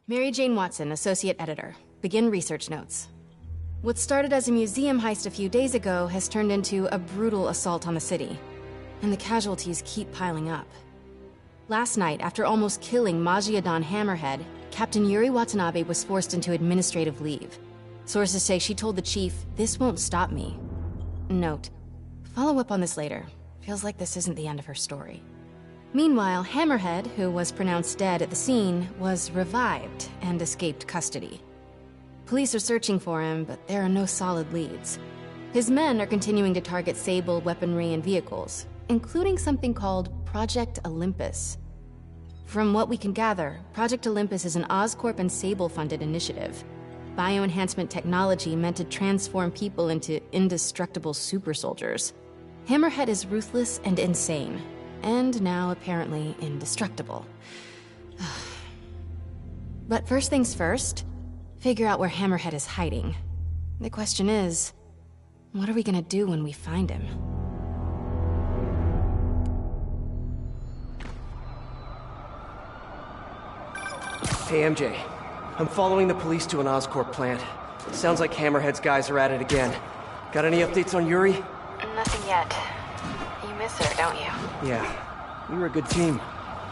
Mary Jane Watson, Associate Editor. Begin research notes. What started as a museum heist a few days ago has turned into a brutal assault on the city. And the casualties keep piling up. Last night, after almost killing Majidon Hammerhead, Captain Yuri Watanabe was forced into administrative leave. Sources say she told the chief, "This won't stop me." Note, follow up on this later. Feels like this isn't the end of her story. Meanwhile, Hammerhead, who was pronounced dead at the scene, was revived and escaped custody. Police are searching for him, but there are no solid leads. His men are continuing to target Sable weaponry and vehicles, including something called Project Olympus. From what we can gather, Project Olympus is an Oscorp and Sable-funded initiative. Bioenhancement technology meant to transform people into indestructible super soldiers. Hammerhead is ruthless and insane, and now apparently indestructible. But first things first, figure out where Hammerhead is hiding. The question is, what are we gonna do when we find him? Hey MJ, I'm following the police to an Oscorp plant. Sounds like Hammerhead's guys are at it again. Got any updates on Yuri? Nothing yet. You miss her, don't you? Yeah, we were a good team.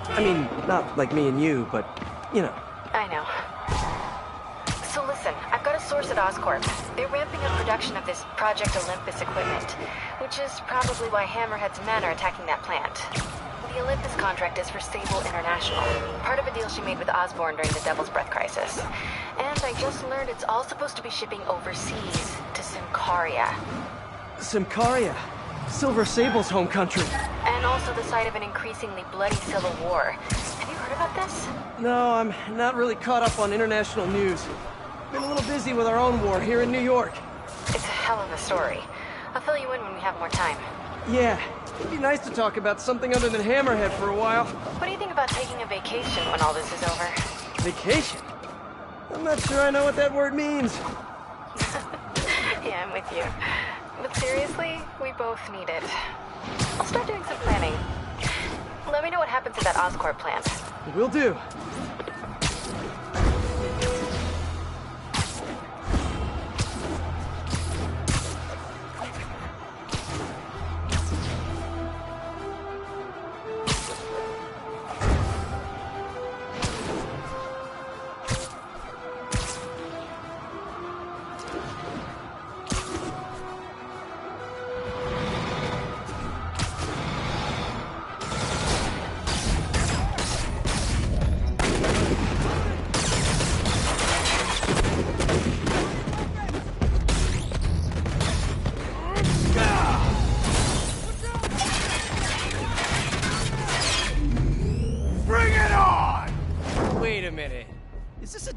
I mean, not like me and you, but, you know. I know. So listen, I've got a source at Oscorp. They're ramping up production of this Project Olympus equipment, which is probably why Hammerhead's men are attacking that plant. The Olympus contract is for Sable International, part of a deal she made with Osborn during the Devil's Breath crisis. And I just learned it's all supposed to be shipping overseas, to Symkaria. Symkaria? Silver Sable's home country. And also the site of an increasingly bloody civil war. Have you heard about this? No, I'm not really caught up on international news. Been a little busy with our own war here in New York. It's a hell of a story. I'll fill you in when we have more time. Yeah, it'd be nice to talk about something other than Hammerhead for a while. What do you think about taking a vacation when all this is over? Vacation? I'm not sure I know what that word means. Yeah, I'm with you. But seriously, we both need it. I'll start doing some planning. Let me know what happens at that Oscorp plant. Will do.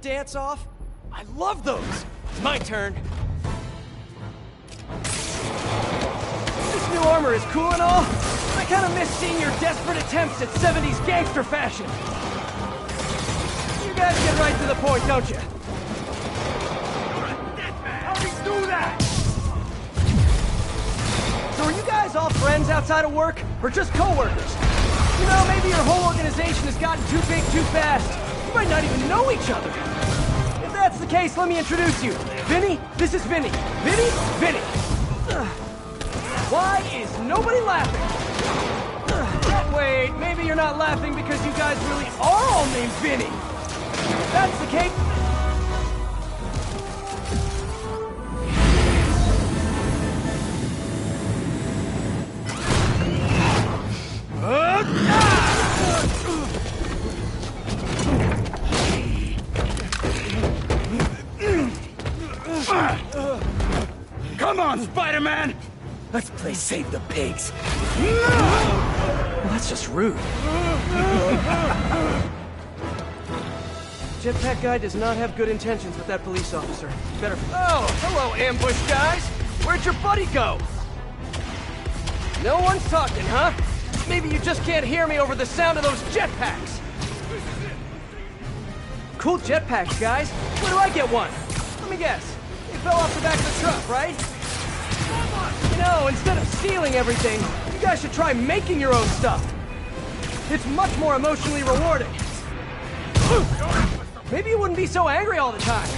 Dance-off? I love those! It's my turn. This new armor is cool and all, but I kinda miss seeing your desperate attempts at 70s gangster fashion. You guys get right to the point, don't you? How do you do that? So are you guys all friends outside of work, or just co-workers? You know, maybe your whole organization has gotten too big too fast. You might not even know each other. If that's the case, let me introduce you. Vinny, this is Vinny. Vinny, Vinny. Why is nobody laughing? Wait, maybe you're not laughing because you guys really are all named Vinny. If that's the case... Come on, Spider-Man! Let's play Save the Pigs. Well, that's just rude. Jetpack guy does not have good intentions with that police officer. Better... Oh, hello, ambush guys! Where'd your buddy go? No one's talking, huh? Maybe you just can't hear me over the sound of those jetpacks. Cool jetpacks, guys. Where do I get one? Let me guess. They fell off the back of the truck, right? You know, instead of stealing everything, you guys should try making your own stuff. It's much more emotionally rewarding. maybe you wouldn't be so angry all the time.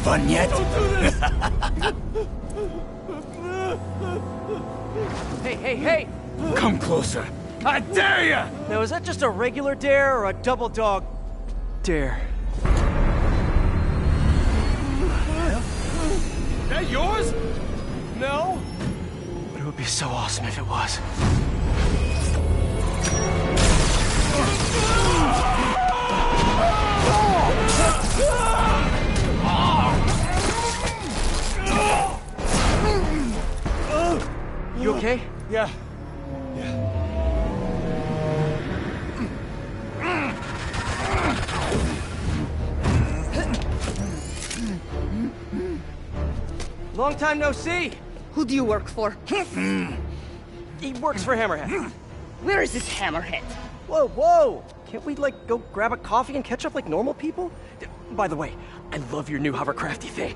Fun yet? Hey! Come closer. I dare ya! Now, is that just a regular dare or a double dog dare? Is that yours? No? But it would be so awesome if it was. You okay? Yeah. Long time no see. Who do you work for? He works for Hammerhead. Where is this Hammerhead? Whoa! Can't we, like, go grab a coffee and catch up like normal people? By the way, I love your new hovercrafty thing.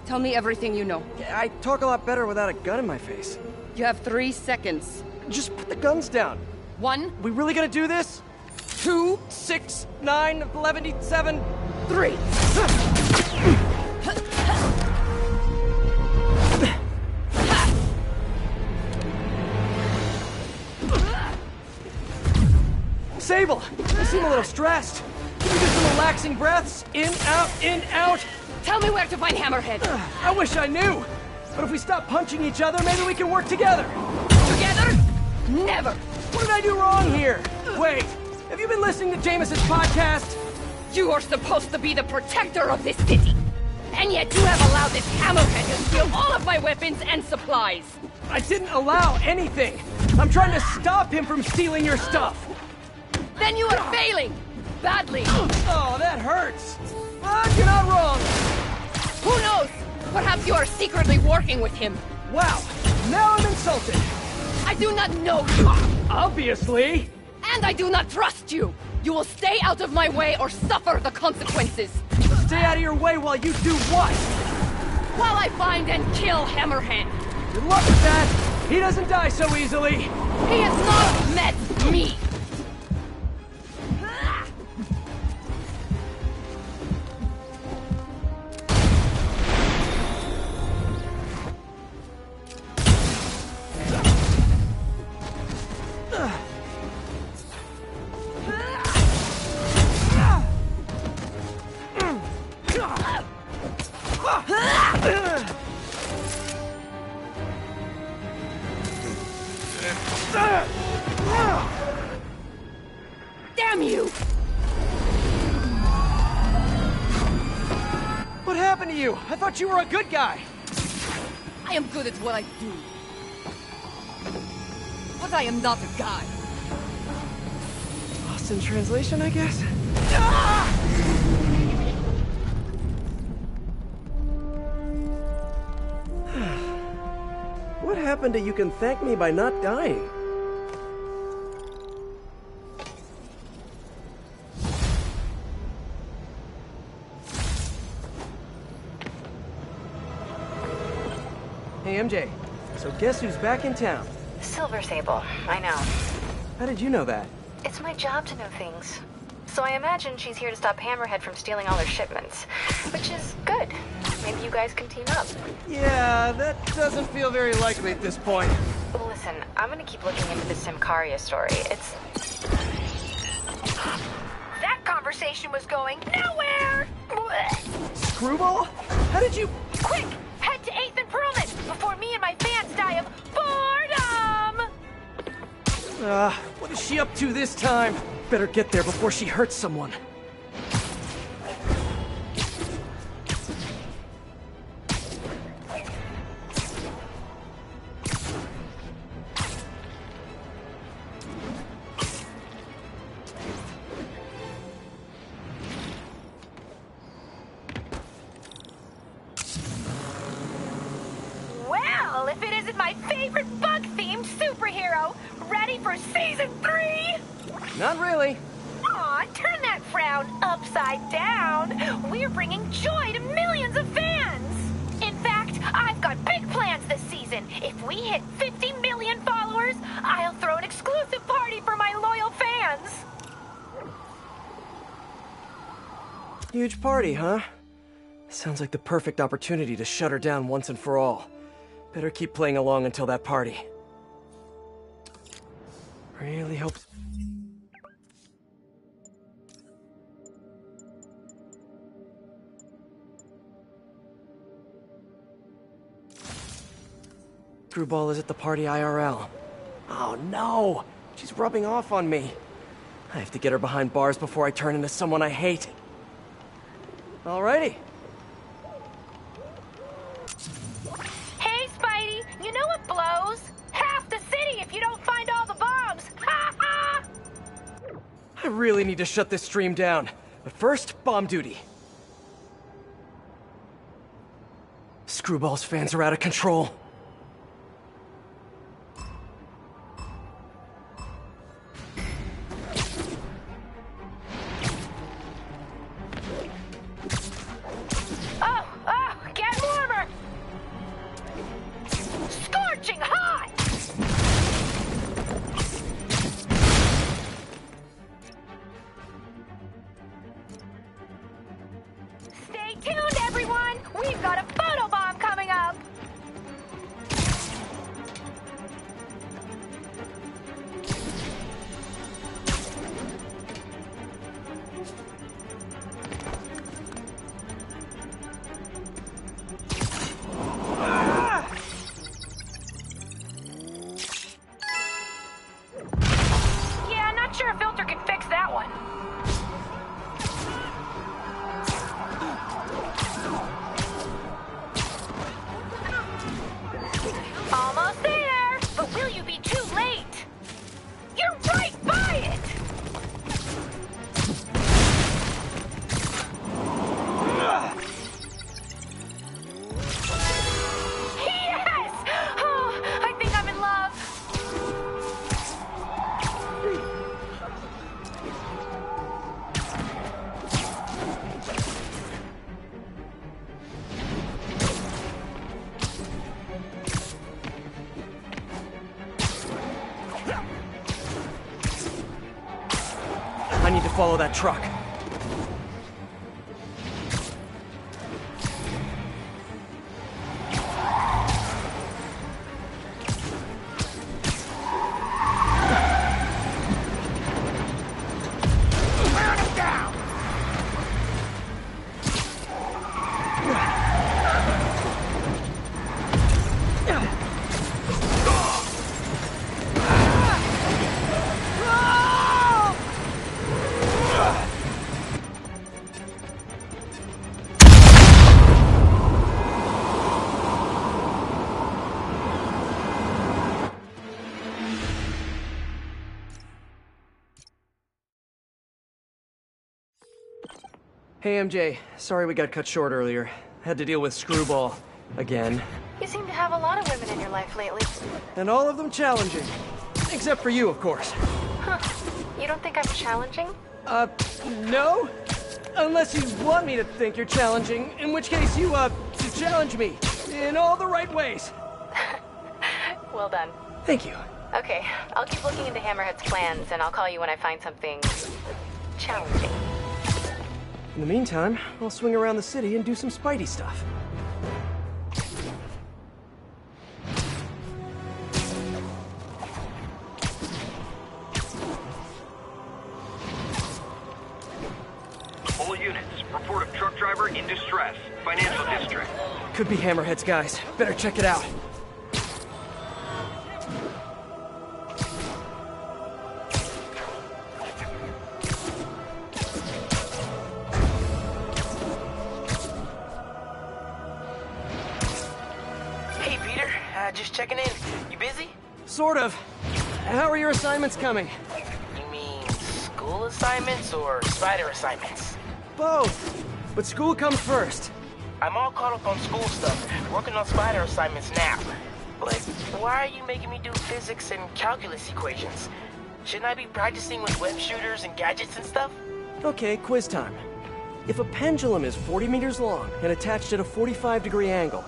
Tell me everything you know. I talk a lot better without a gun in my face. You have 3 seconds. Just put the guns down. 1, We really gonna do this? 2, 6, 9, 11, 7, 3. Sable, you seem a little stressed. Can you do some relaxing breaths? In, out. Tell me where to find Hammerhead. I wish I knew. But if we stop punching each other, maybe we can work together. Together? Never. What did I do wrong here? Wait, have you been listening to Jameson's podcast? You are supposed to be the protector of this city. And yet you have allowed this Hammerhead to steal all of my weapons and supplies. I didn't allow anything. I'm trying to stop him from stealing your stuff. Then you are failing. Badly. Oh, that hurts. But you're not wrong. Who knows? Perhaps you are secretly working with him. Wow, now I'm insulted. I do not know you. Obviously. And I do not trust you. You will stay out of my way or suffer the consequences. Stay out of your way while you do what? While I find and kill Hammerhead. Good luck with that. He doesn't die so easily. He has not met me. Damn you! What happened to you? I thought you were a good guy. I am good at what I do. But I am not a guy. Lost in translation, I guess? What happened to you can thank me by not dying? Hey, MJ. So guess who's back in town? Silver Sable, I know. How did you know that? It's my job to know things. So I imagine she's here to stop Hammerhead from stealing all her shipments. Which is good. Maybe you guys can team up. Yeah, that doesn't feel very likely at this point. Listen, I'm gonna keep looking into the Simcaria story. It's... That conversation was going nowhere! Screwball? How did you... Quick! Head to 8th and Perlman before me and my fans die of boredom! What is she up to this time? Better get there before she hurts someone. Well, if it isn't my favorite bug-themed superhero, ready for Season 3? Not really. Aw, turn that frown upside down. We're bringing joy to millions of fans. In fact, I've got big plans this season. If we hit 50 million followers, I'll throw an exclusive party for my loyal fans. Huge party, huh? Sounds like the perfect opportunity to shut her down once and for all. Better keep playing along until that party. Really hope... Screwball is at the party IRL. Oh no! She's rubbing off on me. I have to get her behind bars before I turn into someone I hate. Alrighty. Hey, Spidey, you know what blows? Half the city if you don't find all the bombs! Ha ha! I really need to shut this stream down. But first, bomb duty. Screwball's fans are out of control. Get warmer! Scorching hot! Stay tuned, everyone! We've got a photobomb coming up! Yeah, not sure a filter can fix that one. Almost there, but will you be too late? You're right by it! Yes! Oh, I think I'm in love. I need to follow that truck. Hey MJ, sorry we got cut short earlier. Had to deal with Screwball. Again. You seem to have a lot of women in your life lately. And all of them challenging. Except for you, of course. Huh. You don't think I'm challenging? No? Unless you want me to think you're challenging, in which case you, challenge me. In all the right ways. Well done. Thank you. Okay, I'll keep looking into Hammerhead's plans, and I'll call you when I find something... challenging. In the meantime, I'll swing around the city and do some Spidey stuff. All units, report a truck driver in distress. Financial district. Could be Hammerhead's guys. Better check it out. Hey, Peter. Just checking in. You busy? Sort of. How are your assignments coming? You mean school assignments or spider assignments? Both. But school comes first. I'm all caught up on school stuff. Working on spider assignments now. Like, why are you making me do physics and calculus equations? Shouldn't I be practicing with web shooters and gadgets and stuff? Okay, quiz time. If a pendulum is 40 meters long and attached at a 45-degree angle,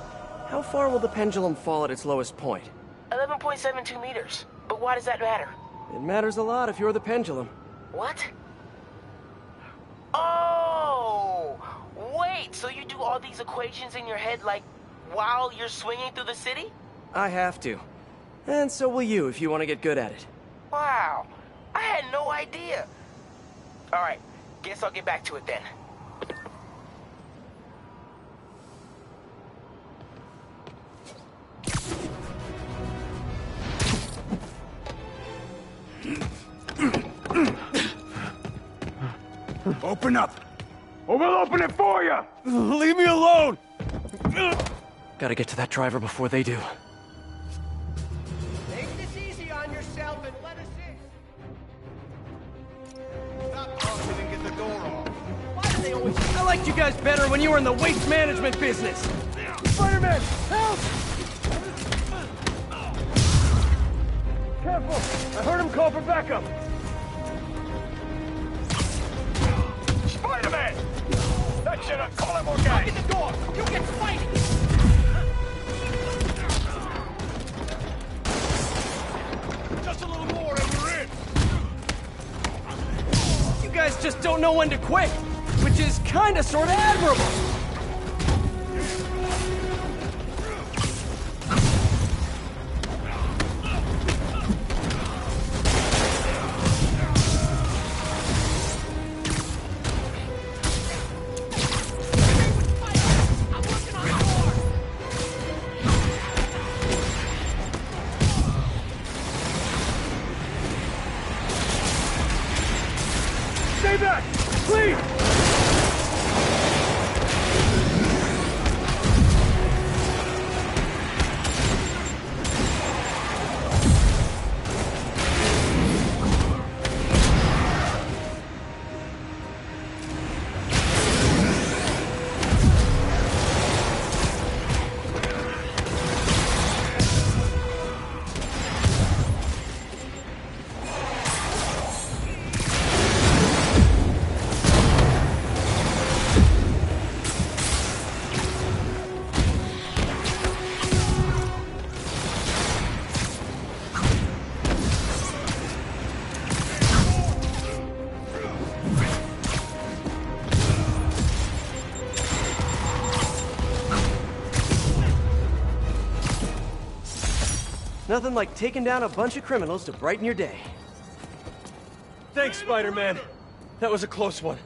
how far will the pendulum fall at its lowest point? 11.72 meters. But why does that matter? It matters a lot if you're the pendulum. What? Oh! Wait, so you do all these equations in your head, like, while you're swinging through the city? I have to. And so will you if you want to get good at it. Wow, I had no idea. Alright, guess I'll get back to it then. Open up, or we'll open it for you! Leave me alone! Gotta get to that driver before they do. Take this easy on yourself and let us in. Stop talking and get the door off. Why do they always... I liked you guys better when you were in the waste management business! Spider-Man, help! Careful! I heard him call for backup! Spider-Man! That should have called him more guys! Open the door! You get fighting! Just a little more and we're in! You guys just don't know when to quit, which is kinda sorta admirable! Stay back! Please! Nothing like taking down a bunch of criminals to brighten your day. Thanks, Spider-Man. That was a close one.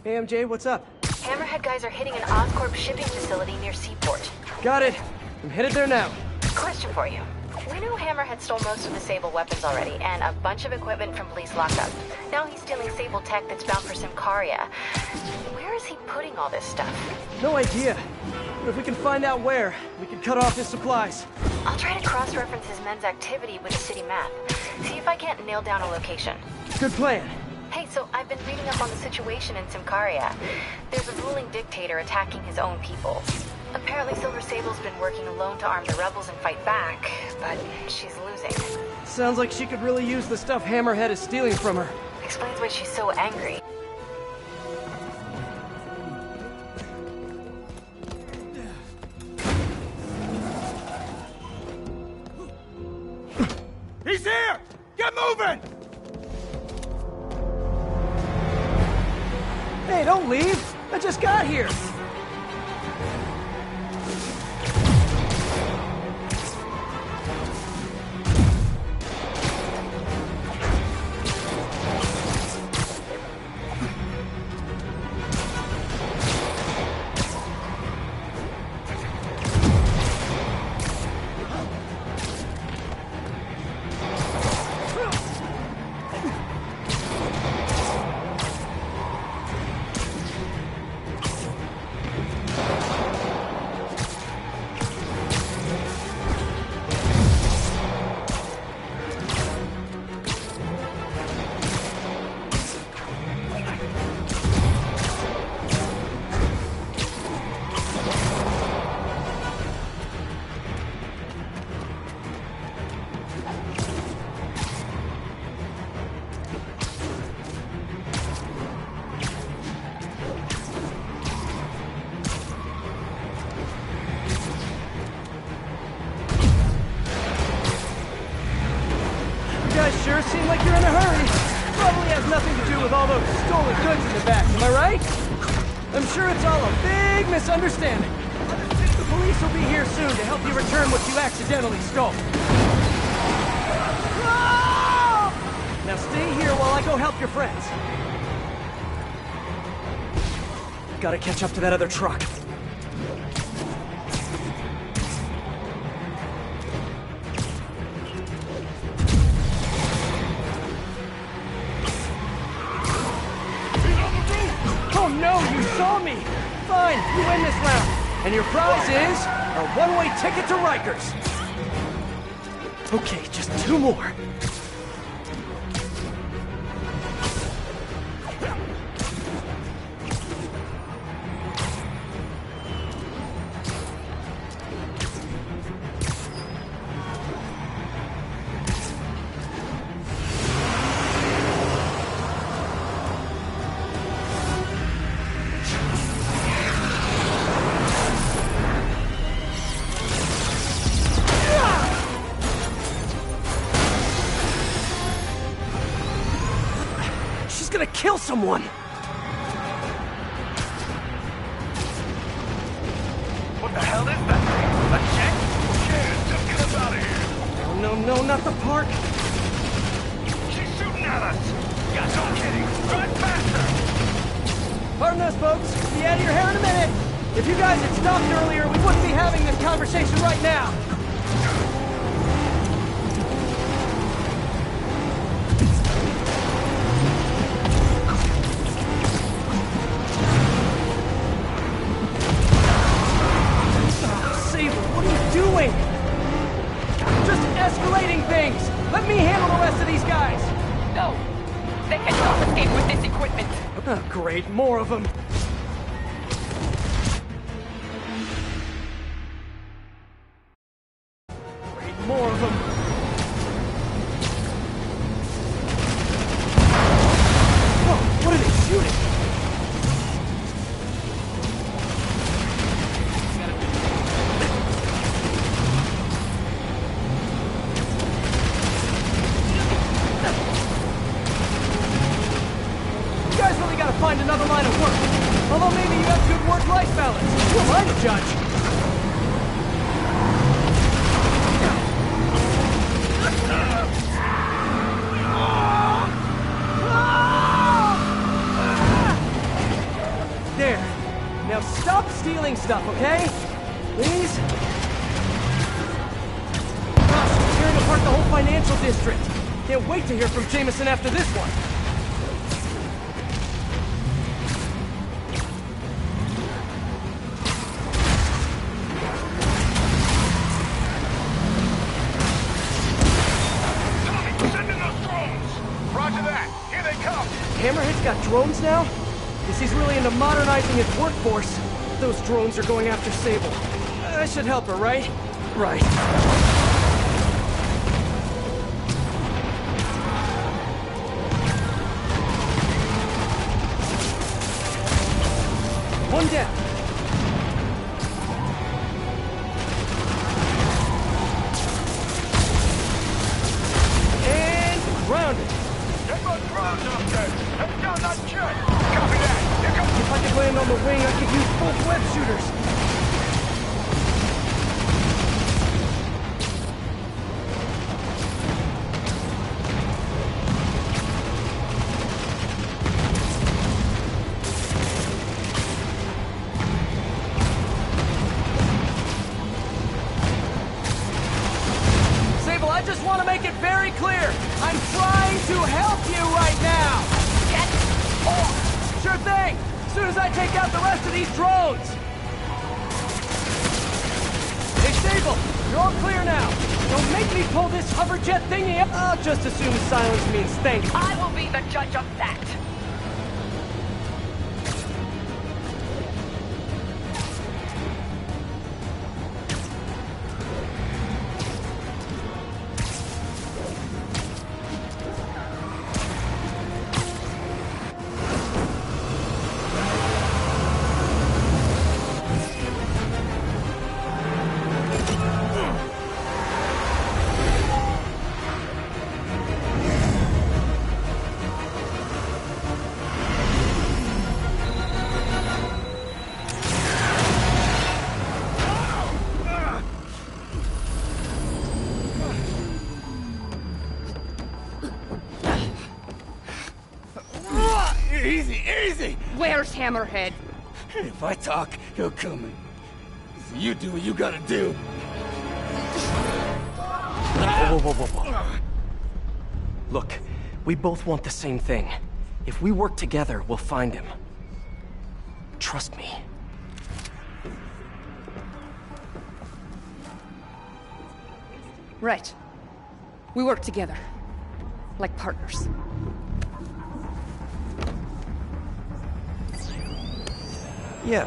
Hey, MJ, what's up? Hammerhead guys are hitting an Oscorp shipping facility near Seaport. Got it. I'm headed there now. Question for you. We know Hammerhead stole most of the Sable weapons already, and a bunch of equipment from police lockup. Now he's stealing Sable tech that's bound for Symkaria. Where is he putting all this stuff? No idea. But if we can find out where, we can cut off his supplies. I'll try to cross-reference his men's activity with the city map. See if I can't nail down a location. Good plan. Hey, so I've been reading up on the situation in Symkaria. There's a ruling dictator attacking his own people. Apparently Silver Sable's been working alone to arm the rebels and fight back, but she's losing. Sounds like she could really use the stuff Hammerhead is stealing from her. Explains why she's so angry. He's here! Get moving! Hey, don't leave! I just got here! like you're in a hurry. Probably has nothing to do with all those stolen goods in the back, am I right? I'm sure it's all a big misunderstanding. The police will be here soon to help you return what you accidentally stole. Ah! Now stay here while I go help your friends. Gotta catch up to that other truck. Oh no, you saw me! Fine, you win this round. And your prize is a one-way ticket to Rikers. Okay, just 2 more. Gonna kill someone! What the hell is that thing? A jet? Yeah, just get us out of here. No, not the park! She's shooting at us! Yeah, no kidding! Drive faster! Pardon us, folks. Be out of your hair in a minute. If you guys had stopped earlier, we wouldn't be having this conversation right now. Just escalating things! Let me handle the rest of these guys! No! They cannot escape with this equipment! Oh, great. More of them. Great. More of them. Whoa! What are they shooting? Find another line of work. Although maybe you have good work-life balance. Who am I to judge? There. Now stop stealing stuff, okay? Please? Gosh, we're tearing apart the whole financial district. Can't wait to hear from Jameson after this one. Hammerhead's got drones now? Guess he's really into modernizing his workforce. Those drones are going after Sable. I should help her, right? Right. One down. And grounded. Get those drones up there! Head down that jet! Copy that! Here comes... If I could land on the wing, I could use both web shooters. Sable, I just want to make it very clear. I'm trying to help you right now. Get off! Sure thing! As soon as I take out the rest of these drones! Hey, Sable! You're all clear now! Don't make me pull this hoverjet thingy up! I'll just assume silence means thank you. I will be the judge of that! Easy, easy! Where's Hammerhead? If I talk, he'll kill me. So you do what you gotta do. Whoa. Look, we both want the same thing. If we work together, we'll find him. Trust me. Right. We work together. Like partners. Yeah,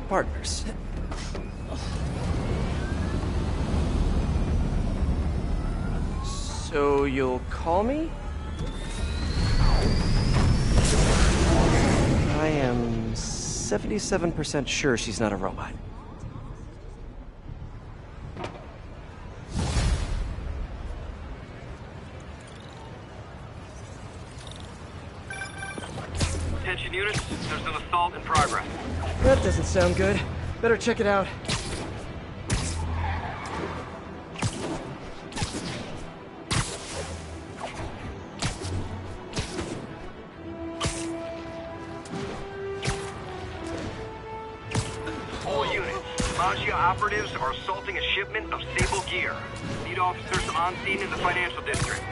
partners. So you'll call me? I am 77% sure she's not a robot. Attention units, there's an assault in progress. That doesn't sound good. Better check it out. All units, Magia operatives are assaulting a shipment of Sable gear. Need officers on scene in the financial district.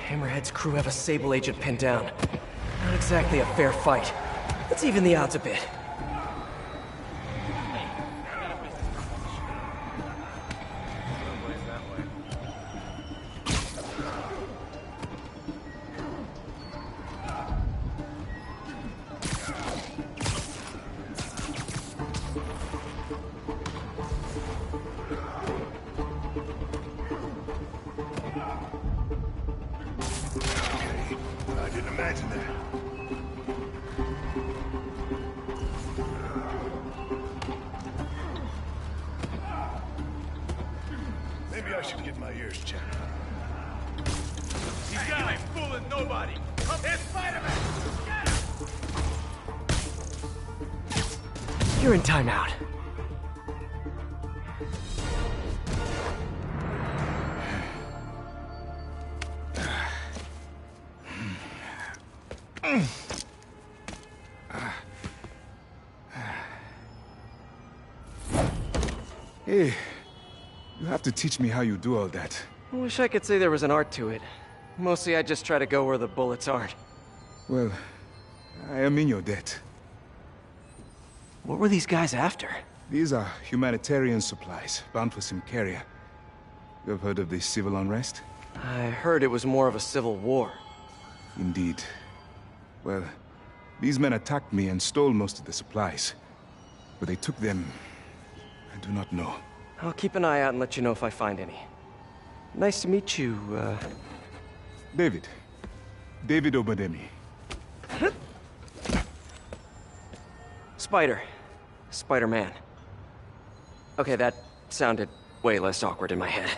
Hammerhead's crew have a Sable agent pinned down. Not exactly a fair fight. Let's even the odds a bit. I didn't imagine that. Maybe I should get my ears checked. These guys ain't fooling nobody. It's Spider-Man! You're in timeout. Hey, you have to teach me how you do all that. I wish I could say there was an art to it. Mostly I just try to go where the bullets aren't. Well, I am in your debt. What were these guys after? These are humanitarian supplies, bound for Symkaria. You have heard of the civil unrest? I heard it was more of a civil war. Indeed. Well, these men attacked me and stole most of the supplies. Where they took them, I do not know. I'll keep an eye out and let you know if I find any. Nice to meet you, David. David Obademi. Spider. Spider-Man. Okay, that sounded way less awkward in my head.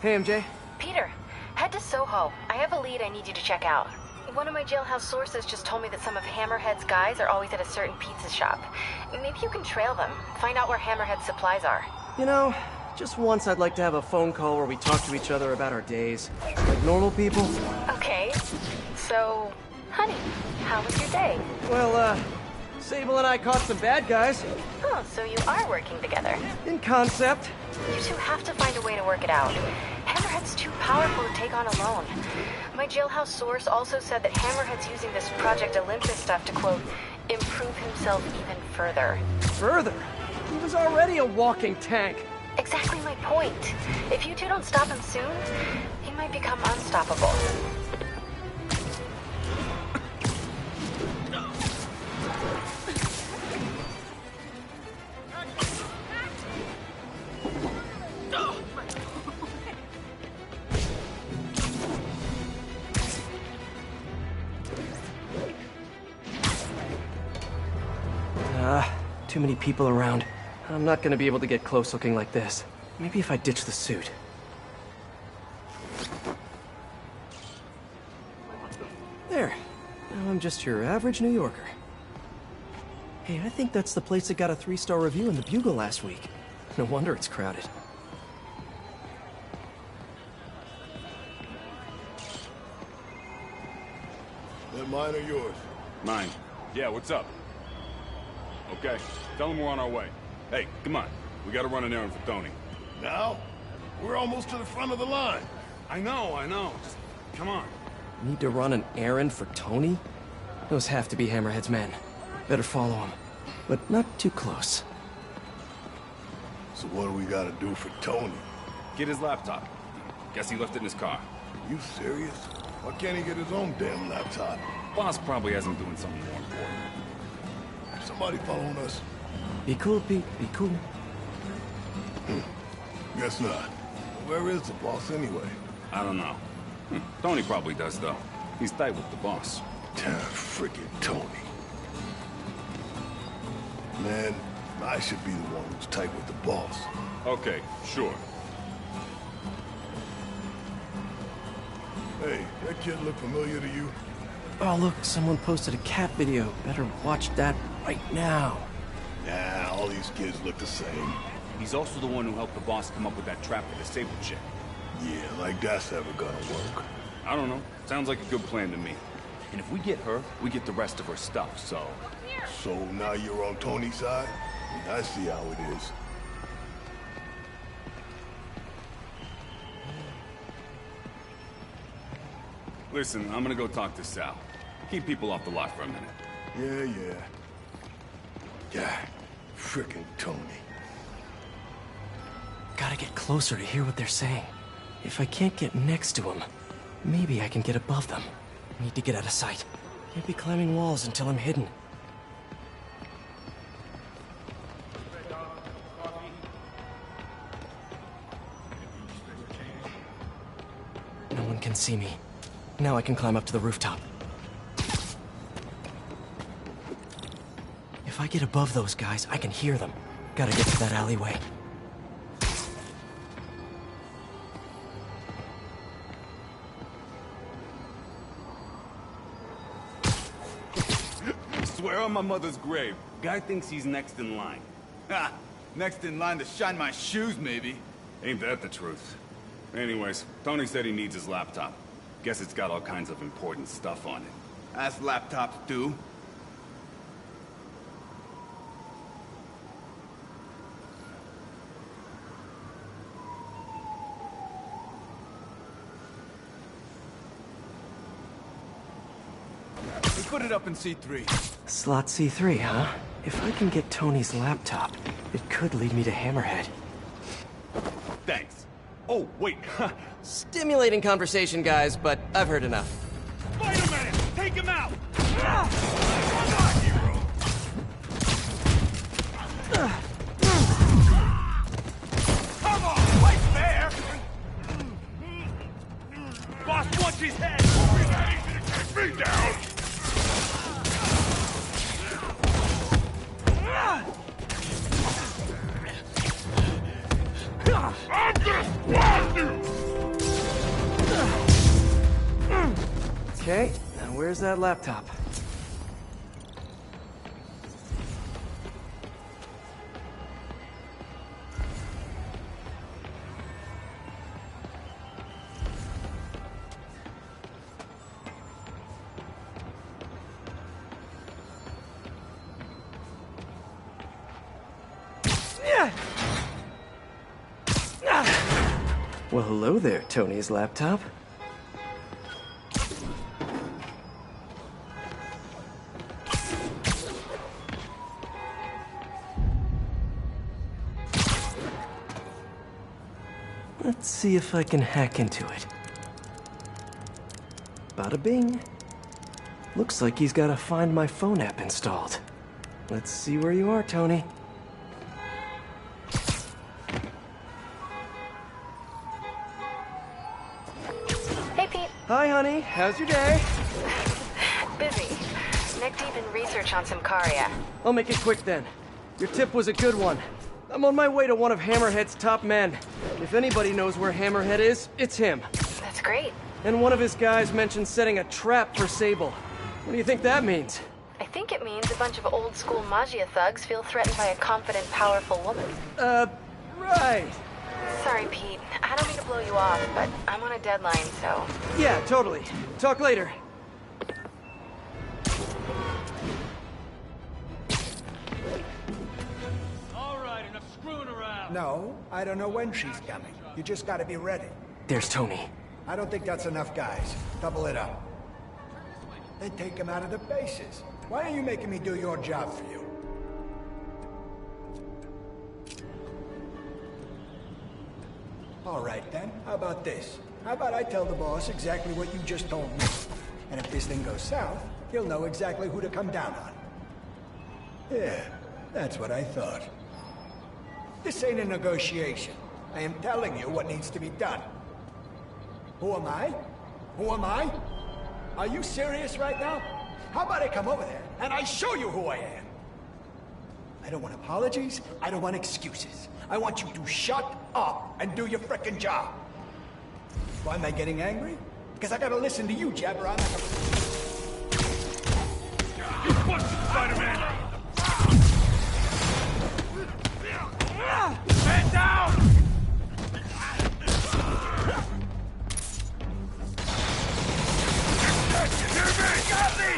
Hey, MJ. Peter, head to Soho. I have a lead I need you to check out. One of my jailhouse sources just told me that some of Hammerhead's guys are always at a certain pizza shop. Maybe you can trail them, find out where Hammerhead's supplies are. You know, just once I'd like to have a phone call where we talk to each other about our days. Like normal people. Okay. So, honey, how was your day? Well, Sable and I caught some bad guys. Oh, so you are working together. In concept. You two have to find a way to work it out. Hammerhead's too powerful to take on alone. My jailhouse source also said that Hammerhead's using this Project Olympus stuff to, quote, improve himself even further. Further? He was already a walking tank. Exactly my point. If you two don't stop him soon, he might become unstoppable. Too many people around. I'm not gonna be able to get close looking like this. Maybe if I ditch the suit. There. Now I'm just your average New Yorker. Hey, I think that's the place that got a 3-star review in the Bugle last week. No wonder it's crowded. That mine or yours? Mine. Yeah, what's up? Okay, tell him we're on our way. Hey, come on. We gotta run an errand for Tony. Now? We're almost to the front of the line. I know. Just come on. Need to run an errand for Tony? Those have to be Hammerhead's men. Better follow him. But not too close. So what do we gotta do for Tony? Get his laptop. Guess he left it in his car. You serious? Why can't he get his own damn laptop? Boss probably has him doing something more important. Somebody following us? Be cool, Pete. Be cool. Guess not. Where is the boss anyway? I don't know. Tony probably does, though. He's tight with the boss. Damn freaking Tony. Man, I should be the one who's tight with the boss. Okay, sure. Hey, that kid look familiar to you? Oh, look, someone posted a cat video. Better watch that right now. Nah, all these kids look the same. He's also the one who helped the boss come up with that trap for the Sable chick. Yeah, like that's ever gonna work. I don't know. Sounds like a good plan to me. And if we get her, we get the rest of her stuff, so... So now you're on Tony's side? I see how it is. Listen, I'm gonna go talk to Sal. Keep people off the lot for a minute. Yeah, frickin' Tony. Gotta get closer to hear what they're saying. If I can't get next to him, maybe I can get above them. Need to get out of sight. Can't be climbing walls until I'm hidden. No one can see me. Now I can climb up to the rooftop. If I get above those guys, I can hear them. Gotta get to that alleyway. Swear on my mother's grave. Guy thinks he's next in line. Ha! Next in line to shine my shoes, maybe. Ain't that the truth? Anyways, Tony said he needs his laptop. Guess it's got all kinds of important stuff on it. As laptops do. We put it up in C3. Slot C3, huh? If I can get Tony's laptop, it could lead me to Hammerhead. Thanks. Oh, wait. Stimulating conversation, guys, but I've heard enough. Spider-Man! Take him out! Come on! Fight fair! Boss wants his head! Take me down! I'm gonna squash you! Okay, now where's that laptop? Well, hello there, Tony's laptop. Let's see if I can hack into it. Bada bing. Looks like he's got a Find My Phone app installed. Let's see where you are, Tony. Hey, Pete. Hi, honey. How's your day? Busy. Neck deep in research on Symkaria. I'll make it quick then. Your tip was a good one. I'm on my way to one of Hammerhead's top men. If anybody knows where Hammerhead is, it's him. That's great. And one of his guys mentioned setting a trap for Sable. What do you think that means? I think it means a bunch of old-school Magia thugs feel threatened by a confident, powerful woman. Right. Sorry, Pete. I don't mean to blow you off, but I'm on a deadline, so... Yeah, totally. Talk later. All right, enough screwing around. No, I don't know when she's coming. You just gotta be ready. There's Tony. I don't think that's enough, guys. Double it up. Then take him out of the bases. Why are you making me do your job for you? All right, then. How about this? How about I tell the boss exactly what you just told me? And if this thing goes south, he'll know exactly who to come down on. Yeah, that's what I thought. This ain't a negotiation. I am telling you what needs to be done. Who am I? Who am I? Are you serious right now? How about I come over there and I show you who I am? I don't want apologies. I don't want excuses. I want you to shut up and do your frickin' job. Why am I getting angry? Because I gotta listen to you jabber on like a... You busted, Spider-Man! Man down! Hear me! Got me!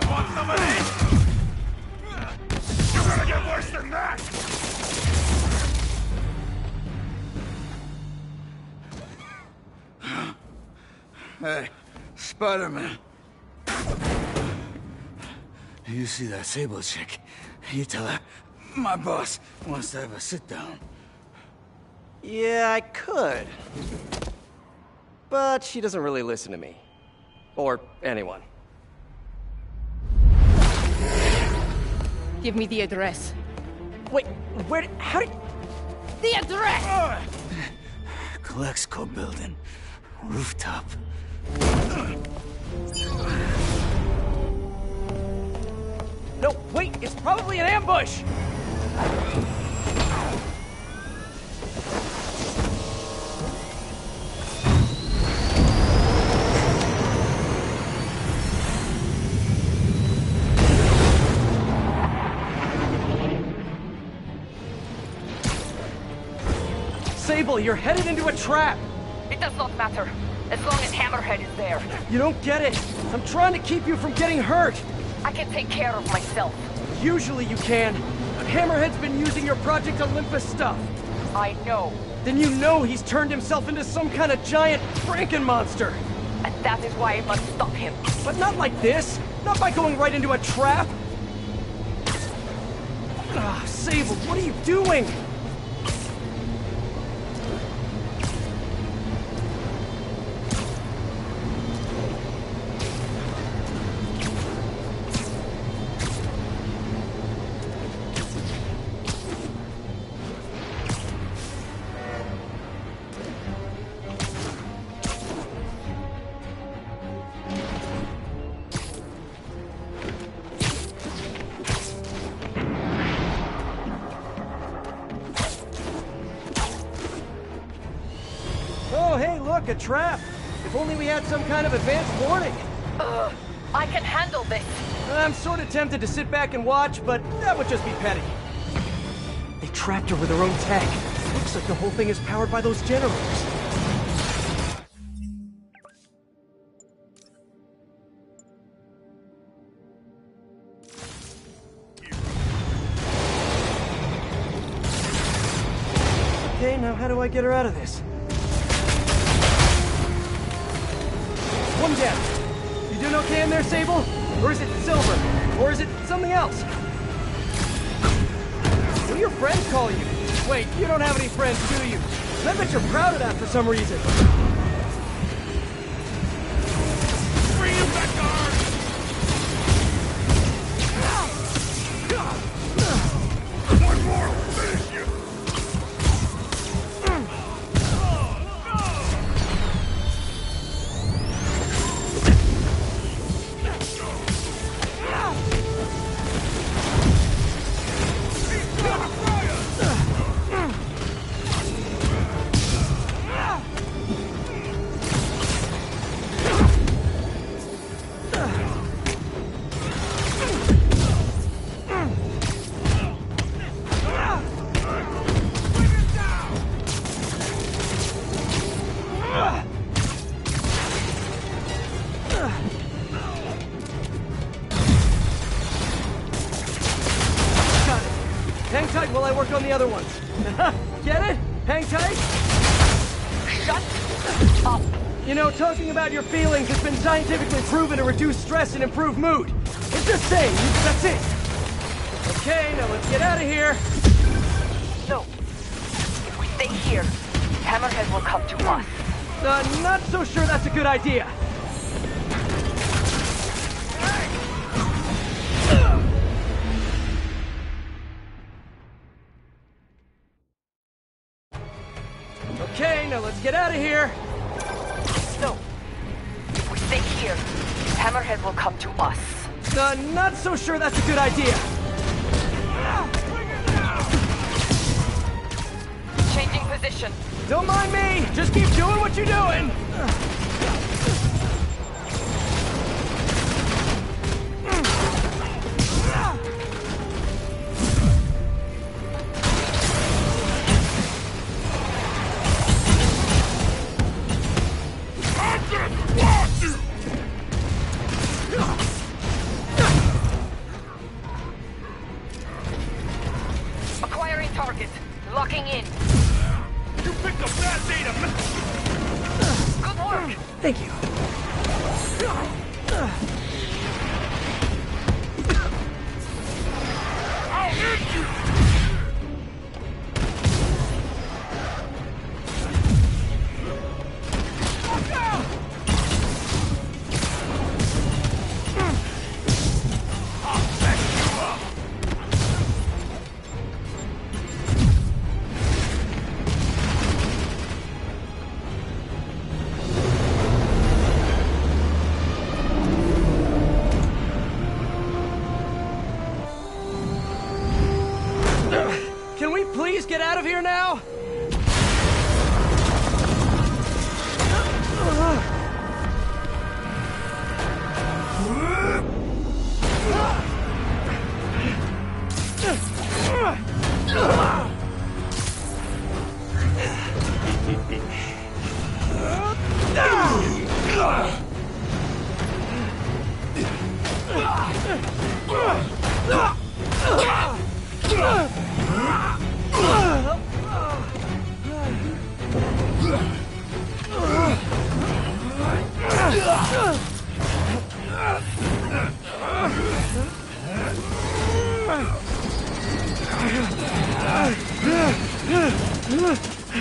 Want some of this? You're gonna get worse than that! Hey, Spider-Man. You see that Sable chick? You tell her, my boss wants to have a sit-down. Yeah, I could. But she doesn't really listen to me. Or anyone. Give me the address. Wait, how did... The address! Colexco building. Rooftop. No, wait, it's probably an ambush! Sable, you're headed into a trap! It does not matter, as long as Hammerhead is there. You don't get it. I'm trying to keep you from getting hurt. I can take care of myself. Usually you can, but Hammerhead's been using your Project Olympus stuff. I know. Then you know he's turned himself into some kind of giant Franken-monster. And that is why I must stop him. But not like this. Not by going right into a trap. Ah, Sable, what are you doing? Oh, hey, look, a trap. If only we had some kind of advanced warning. I can handle this. I'm sort of tempted to sit back and watch, but that would just be petty. They trapped her with her own tech. Looks like the whole thing is powered by those generators. Okay, now how do I get her out of this? One down. You doing okay in there, Sable? Or is it Silver? Or is it something else? What do your friends call you? Wait, you don't have any friends, do you? I bet you're proud of that for some reason. Bring him back, guard! One more will finish you! tight while I work on the other ones. Get it? Hang tight? Shut up. You know, talking about your feelings has been scientifically proven to reduce stress and improve mood. It's just saying, that's it. Okay, now let's get out of here. No. If we stay here, Hammerhead will come to us. Not so sure that's a good idea. Okay, now let's get out of here. No. If we stay here, Hammerhead will come to us. Not so sure that's a good idea. Changing position. Don't mind me. Just keep doing what you're doing. Acquiring target. Locking in. You picked a bad day to Good work. Thank you. I'll end you! Can we please get out of here now?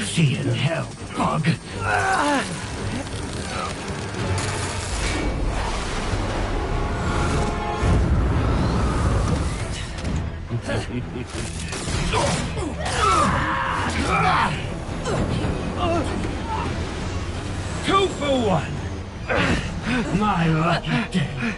See you in hell, bug. Two for one. My lucky day.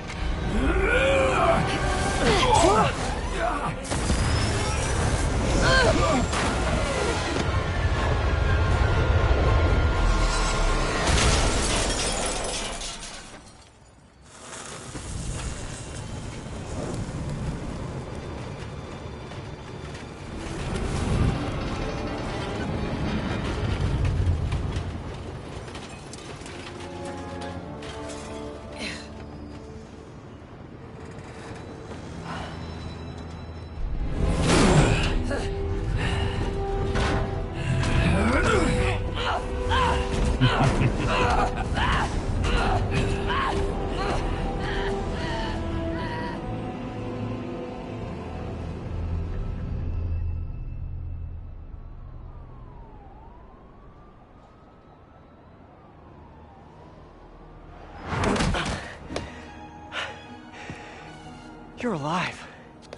You're alive.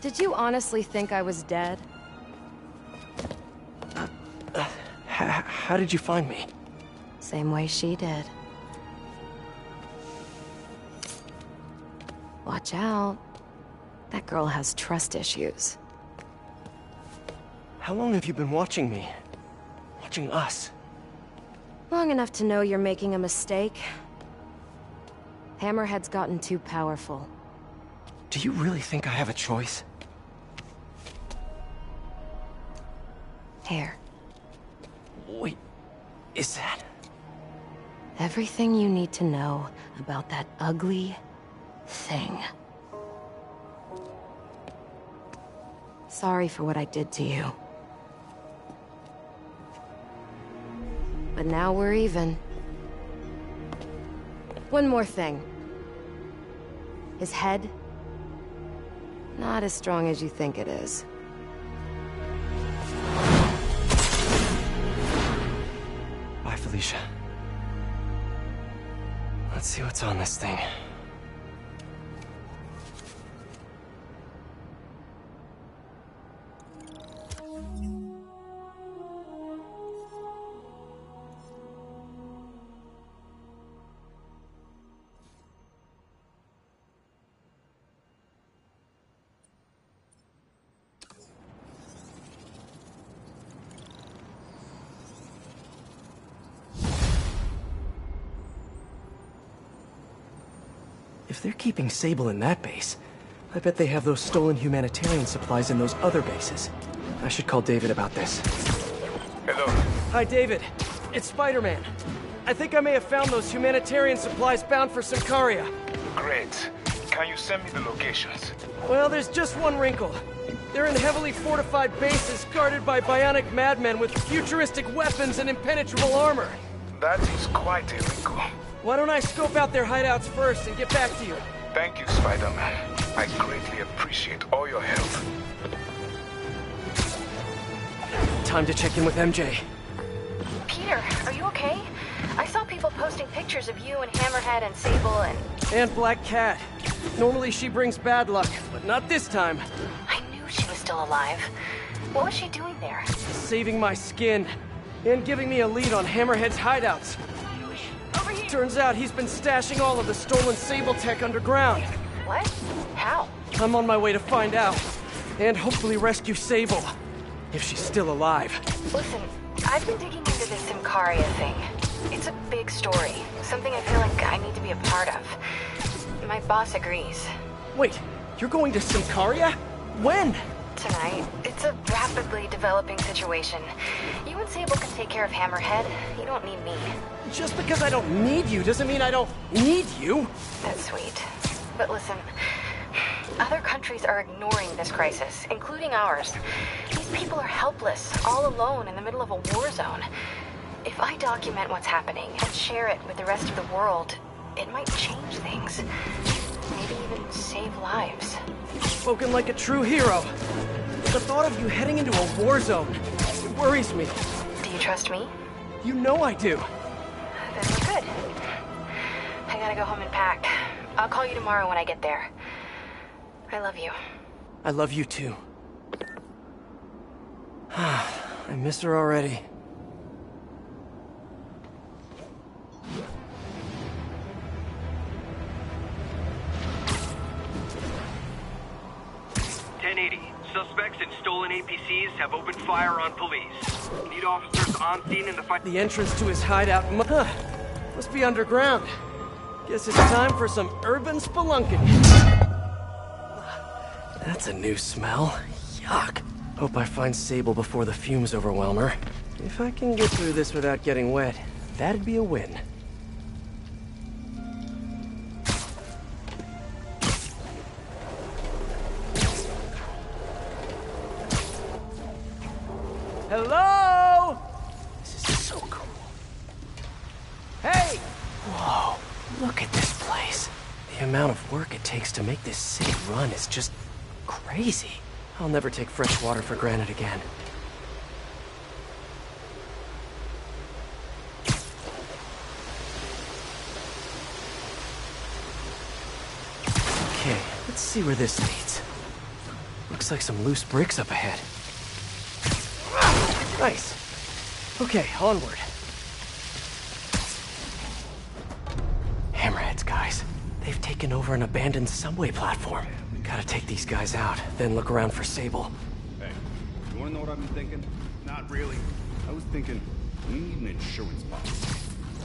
Did you honestly think I was dead? How did you find me? Same way she did. Watch out. That girl has trust issues. How long have you been watching me? Watching us? Long enough to know you're making a mistake. Hammerhead's gotten too powerful. Do you really think I have a choice? Here. Wait, is that... Everything you need to know about that ugly thing. Sorry for what I did to you. But now we're even. One more thing. His head? Not as strong as you think it is. Bye, Felicia. Let's see what's on this thing. If they're keeping Sable in that base, I bet they have those stolen humanitarian supplies in those other bases. I should call David about this. Hello. Hi, David. It's Spider-Man. I think I may have found those humanitarian supplies bound for Symkaria. Great. Can you send me the locations? Well, there's just one wrinkle. They're in heavily fortified bases guarded by bionic madmen with futuristic weapons and impenetrable armor. That is quite a wrinkle. Why don't I scope out their hideouts first and get back to you? Thank you, Spider-Man. I greatly appreciate all your help. Time to check in with MJ. Peter, are you okay? I saw people posting pictures of you and Hammerhead and Sable And Black Cat. Normally she brings bad luck, but not this time. I knew she was still alive. What was she doing there? Saving my skin. And giving me a lead on Hammerhead's hideouts. Turns out he's been stashing all of the stolen Sable tech underground. What? How? I'm on my way to find out. And hopefully rescue Sable. If she's still alive. Listen, I've been digging into this Symkaria thing. It's a big story. Something I feel like I need to be a part of. My boss agrees. Wait, you're going to Symkaria? When? Tonight. It's a rapidly developing situation. You and Sable can take care of Hammerhead. You don't need me. Just because I don't need you doesn't mean I don't need you. That's sweet. But listen, other countries are ignoring this crisis, including ours. These people are helpless, all alone in the middle of a war zone. If I document what's happening and share it with the rest of the world, it might change things. Maybe even save lives. Spoken like a true hero. The thought of you heading into a war zone, it worries me. Do you trust me? You know I do. Then we're good. I gotta go home and pack. I'll call you tomorrow when I get there. I love you. I love you too. I miss her already. Suspects in stolen APCs have opened fire on police. Need officers on scene in the fight. The entrance to his hideout must be underground. Guess it's time for some urban spelunking. That's a new smell. Yuck. Hope I find Sable before the fumes overwhelm her. If I can get through this without getting wet, that'd be a win. Hello? This is so cool. Hey! Whoa, look at this place. The amount of work it takes to make this city run is just crazy. I'll never take fresh water for granted again. Okay, let's see where this leads. Looks like some loose bricks up ahead. Nice. Okay, onward. Hammerheads, guys. They've taken over an abandoned subway platform. Gotta take these guys out, then look around for Sable. Hey, you wanna know what I've been thinking? Not really. I was thinking, we need an insurance policy.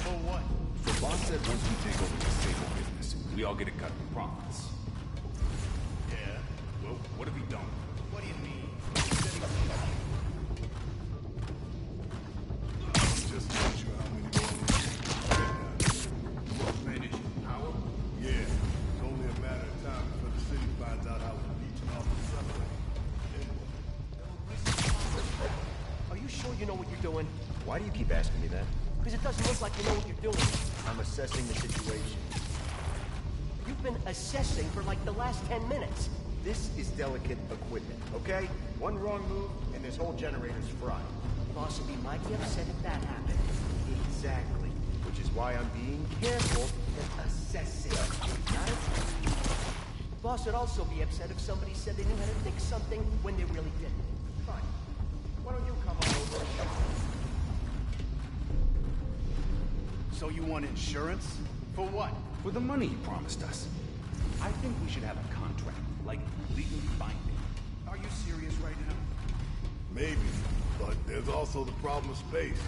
For what? The boss said once we take over the Sable business, we all get a cut of the profits. Yeah. Well, what if we don't? What do you mean? Just not sure how many more finish. Howard? Yeah. It's only a matter of time before the city finds out how we're leeching off the subway. you know what you're doing? Why do you keep asking me that? Because it doesn't look like you know what you're doing. I'm assessing the situation. You've been assessing for like the last 10 minutes. This is delicate equipment, okay? One wrong move, and this whole generator's fried. Boss would be mighty upset if that happened. Exactly. Which is why I'm being careful and assessing. Got it? Boss would also be upset if somebody said they knew how to fix something when they really didn't. Fine. Why don't you come on over and help me? So you want insurance? For what? For the money you promised us. I think we should have a contract, like legally binding. Are you serious right now? Maybe, but there's also the problem of space.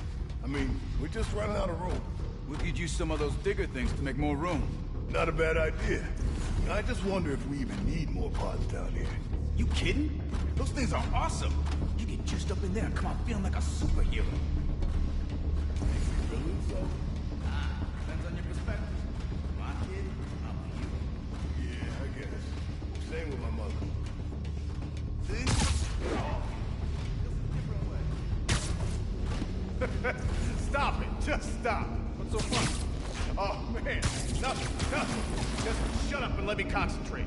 I mean, we're just running out of room. We could use some of those bigger things to make more room. Not a bad idea. I just wonder if we even need more pods down here. You kidding? Those things are awesome. You get juiced up in there and come out feeling like a superhero. Really so? Depends on your perspective. My kid, I'm you. Yeah, I guess. Same with my mother. See? Oh. Stop it! Just stop! What's so funny? Oh, man. Nothing. Just shut up and let me concentrate.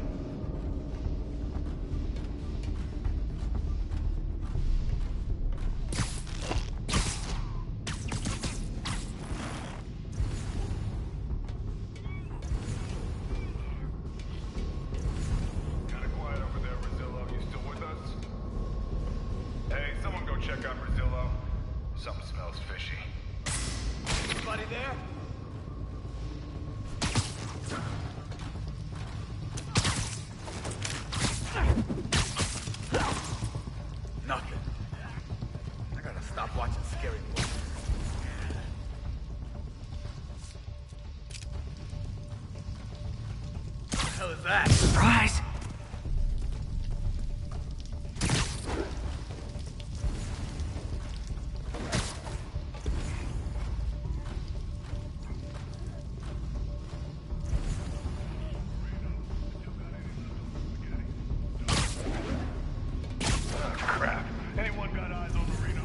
Kinda quiet over there, Brazillo. You still with us? Hey, someone go check on Brazillo. Something smells fishy. Anybody there? Nothing. I gotta stop watching scary movies. What the hell is that? Surprise! Crap. Anyone got eyes on Marino?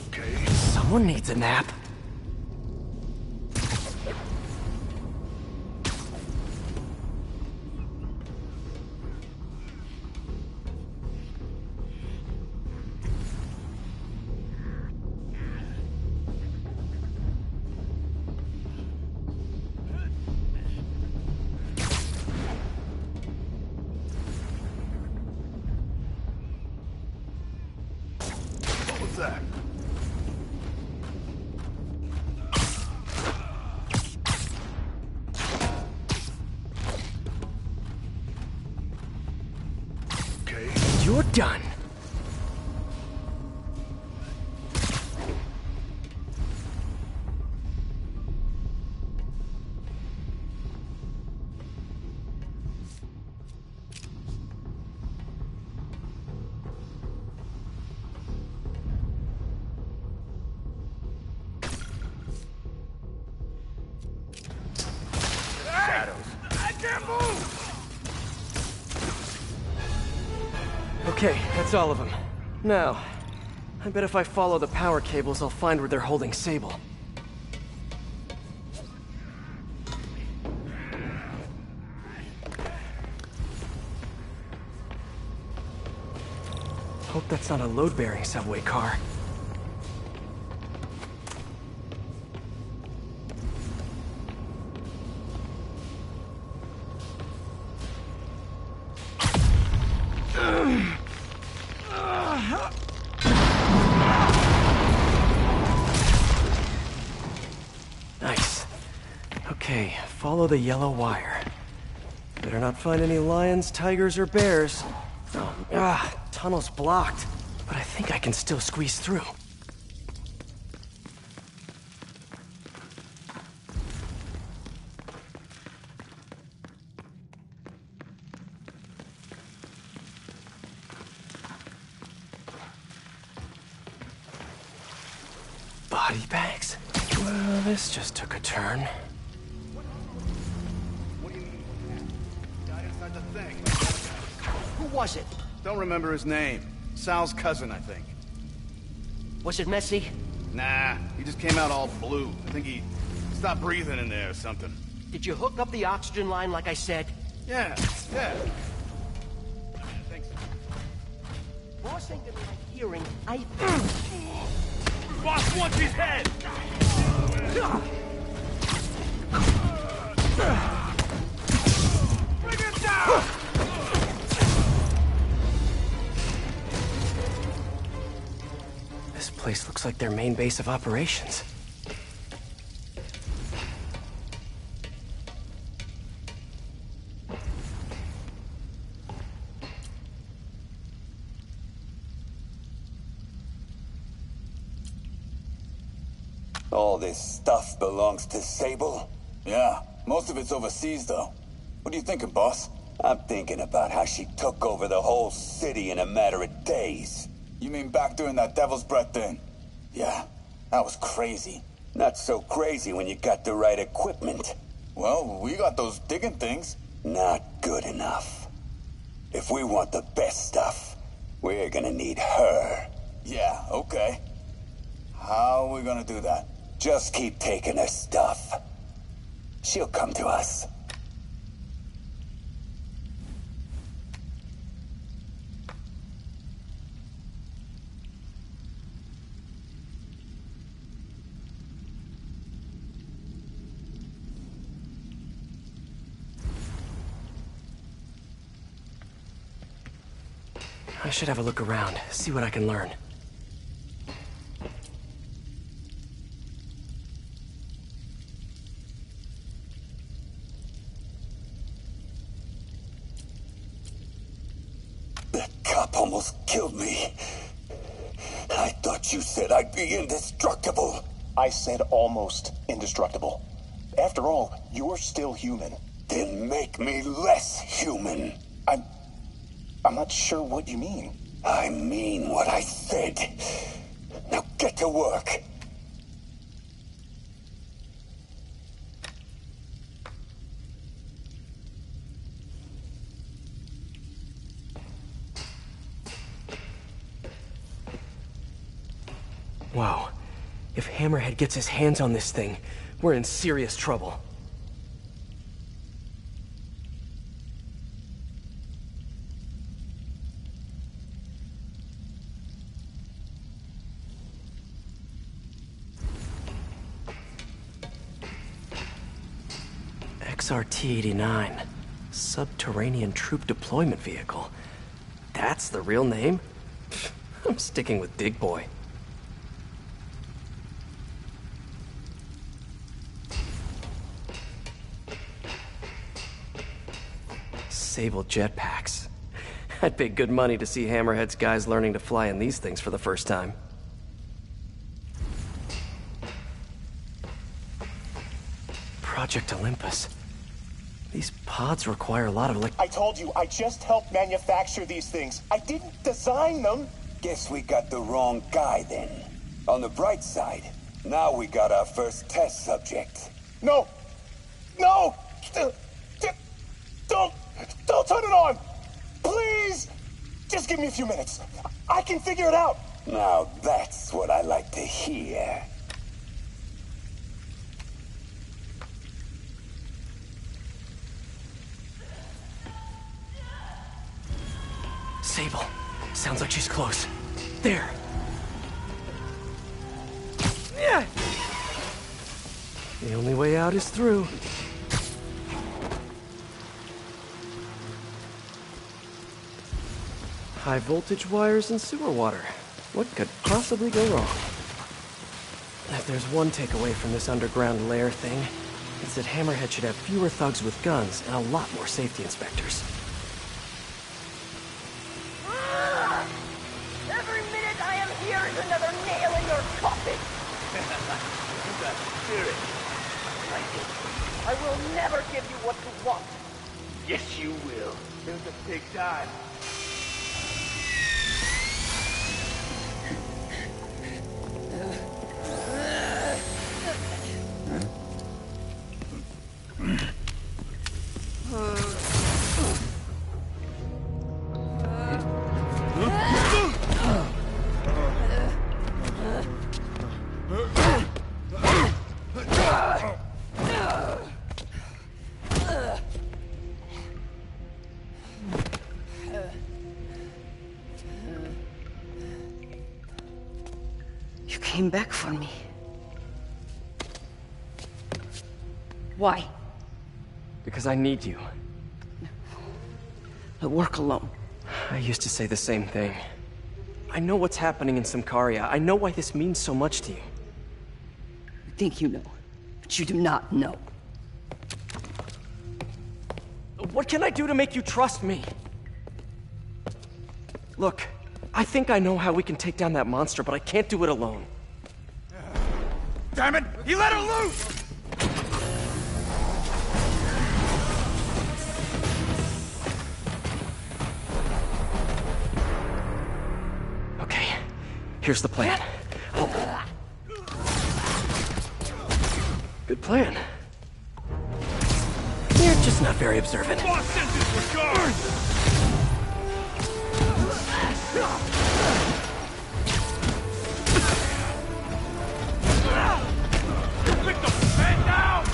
Okay. Someone needs a nap. What was that? Okay. You're done. Okay, that's all of them. Now, I bet if I follow the power cables, I'll find where they're holding Sable. Hope that's not a load-bearing subway car. Nice. Okay, follow the yellow wire. Better not find any lions, tigers, or bears. Oh, tunnel's blocked, but I think I can still squeeze through. Body bags? Well, this just took a turn. What do you mean? Guy inside the thing. Who was it? Don't remember his name. Sal's cousin, I think. Was it messy? Nah, he just came out all blue. I think he stopped breathing in there or something. Did you hook up the oxygen line like I said? Yeah. Thanks. Boss ain't gonna like hearing I... Boss wants his head! Bring him down! This place looks like their main base of operations. All this stuff belongs to Sable? Yeah, most of it's overseas, though. What are you thinking, boss? I'm thinking about how she took over the whole city in a matter of days. You mean back during that Devil's Breath thing? Yeah, that was crazy. Not so crazy when you got the right equipment. Well, we got those digging things. Not good enough. If we want the best stuff, we're gonna need her. Yeah, okay. How are we gonna do that? Just keep taking her stuff. She'll come to us. I should have a look around, see what I can learn. That cop almost killed me. I thought you said I'd be indestructible. I said almost indestructible. After all, you're still human. Then make me less human. I'm not sure what you mean. I mean what I said. Now get to work. Wow. If Hammerhead gets his hands on this thing, we're in serious trouble. XRT-89. Subterranean Troop Deployment Vehicle. That's the real name? I'm sticking with Dig Boy. Sable jetpacks. I'd pay good money to see Hammerhead's guys learning to fly in these things for the first time. Project Olympus. These pods require a lot of I told you, I just helped manufacture these things. I didn't design them. Guess we got the wrong guy then. On the bright side, now we got our first test subject. No! No! Don't turn it on! Please! Just give me a few minutes. I can figure it out. Now that's what I like to hear. Sable. Sounds like she's close. There. Yeah. The only way out is through. High voltage wires and sewer water. What could possibly go wrong? If there's one takeaway from this underground lair thing, it's that Hammerhead should have fewer thugs with guns and a lot more safety inspectors. Every minute I am here is another nail in your coffin. You got spirit. I like it. I will never give you what you want. Yes, you will. There's a big time. You came back for me. Why? Because I need you. I work alone. I used to say the same thing. I know what's happening in Symkaria. I know why this means so much to you. You think you know, but you do not know. What can I do to make you trust me? Look, I think I know how we can take down that monster, but I can't do it alone. Damn it! He let her loose! Okay, here's the plan. Good plan. You're just not very observant. Boss sends his regards! Victim, man down! Did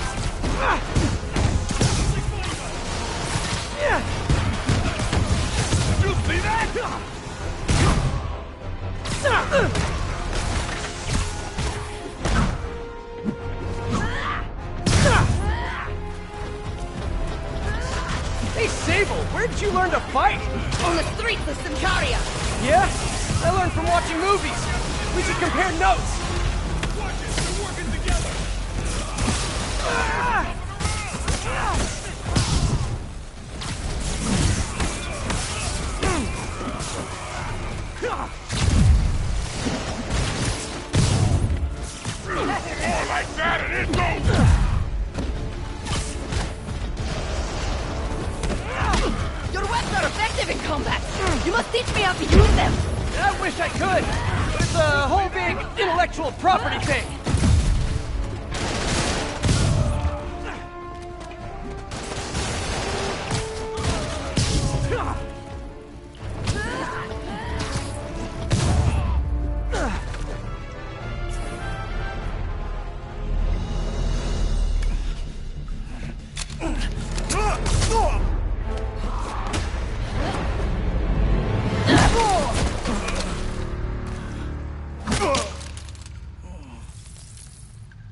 you see that? Hey, Sable, where did you learn to fight? On the streets of Symkaria! Yeah? I learned from watching movies. We should compare notes. Watch it, we're working together! More like that and it goes! Your weapons are effective in combat! You must teach me how to use them! I wish I could, but it's a whole big intellectual property thing.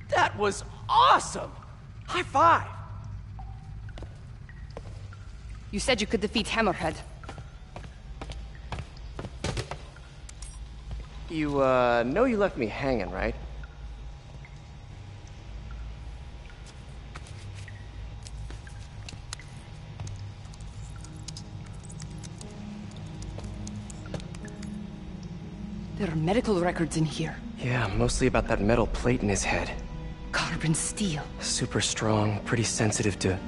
That was awesome! High five! You said you could defeat Hammerhead. You, know you left me hanging, right? There are medical records in here. Yeah, mostly about that metal plate in his head. Carbon steel. Super strong, pretty sensitive to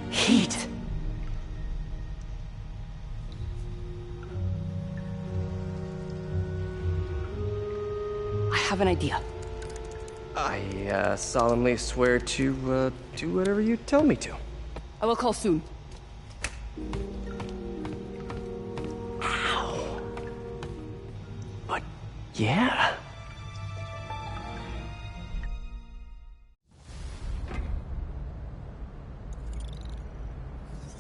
heat. I have an idea. I, solemnly swear to, do whatever you tell me to. I will call soon. Ow. But, yeah.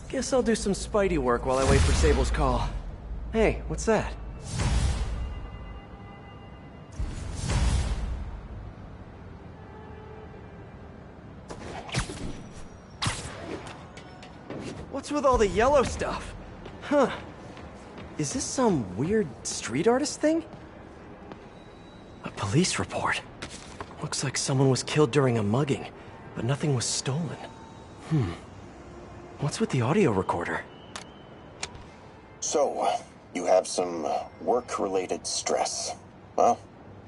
Guess I'll do some Spidey work while I wait for Sable's call. Hey, what's that? What's with all the yellow stuff? Huh. Is this some weird street artist thing? A police report. Looks like someone was killed during a mugging, but nothing was stolen. What's with the audio recorder? So, you have some work-related stress. Well,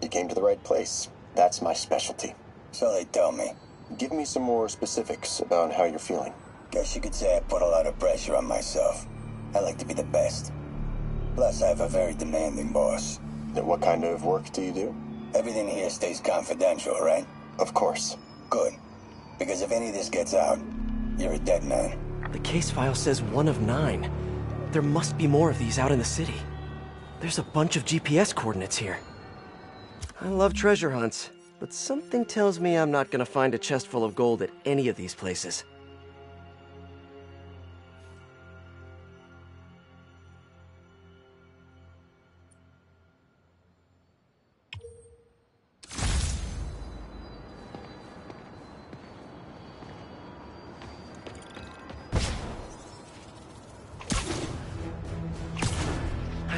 you came to the right place. That's my specialty. So they tell me. Give me some more specifics about how you're feeling. Guess you could say I put a lot of pressure on myself. I like to be the best. Plus, I have a very demanding boss. And what kind of work do you do? Everything here stays confidential, right? Of course. Good. Because if any of this gets out, you're a dead man. The case file says 1 of 9. There must be more of these out in the city. There's a bunch of GPS coordinates here. I love treasure hunts, but something tells me I'm not gonna find a chest full of gold at any of these places.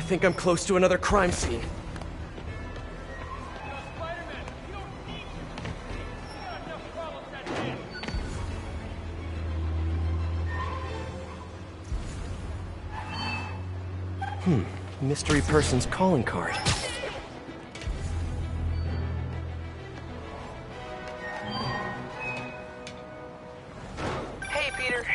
think I'm close to another crime scene. Mystery person's calling card. Hey, Peter.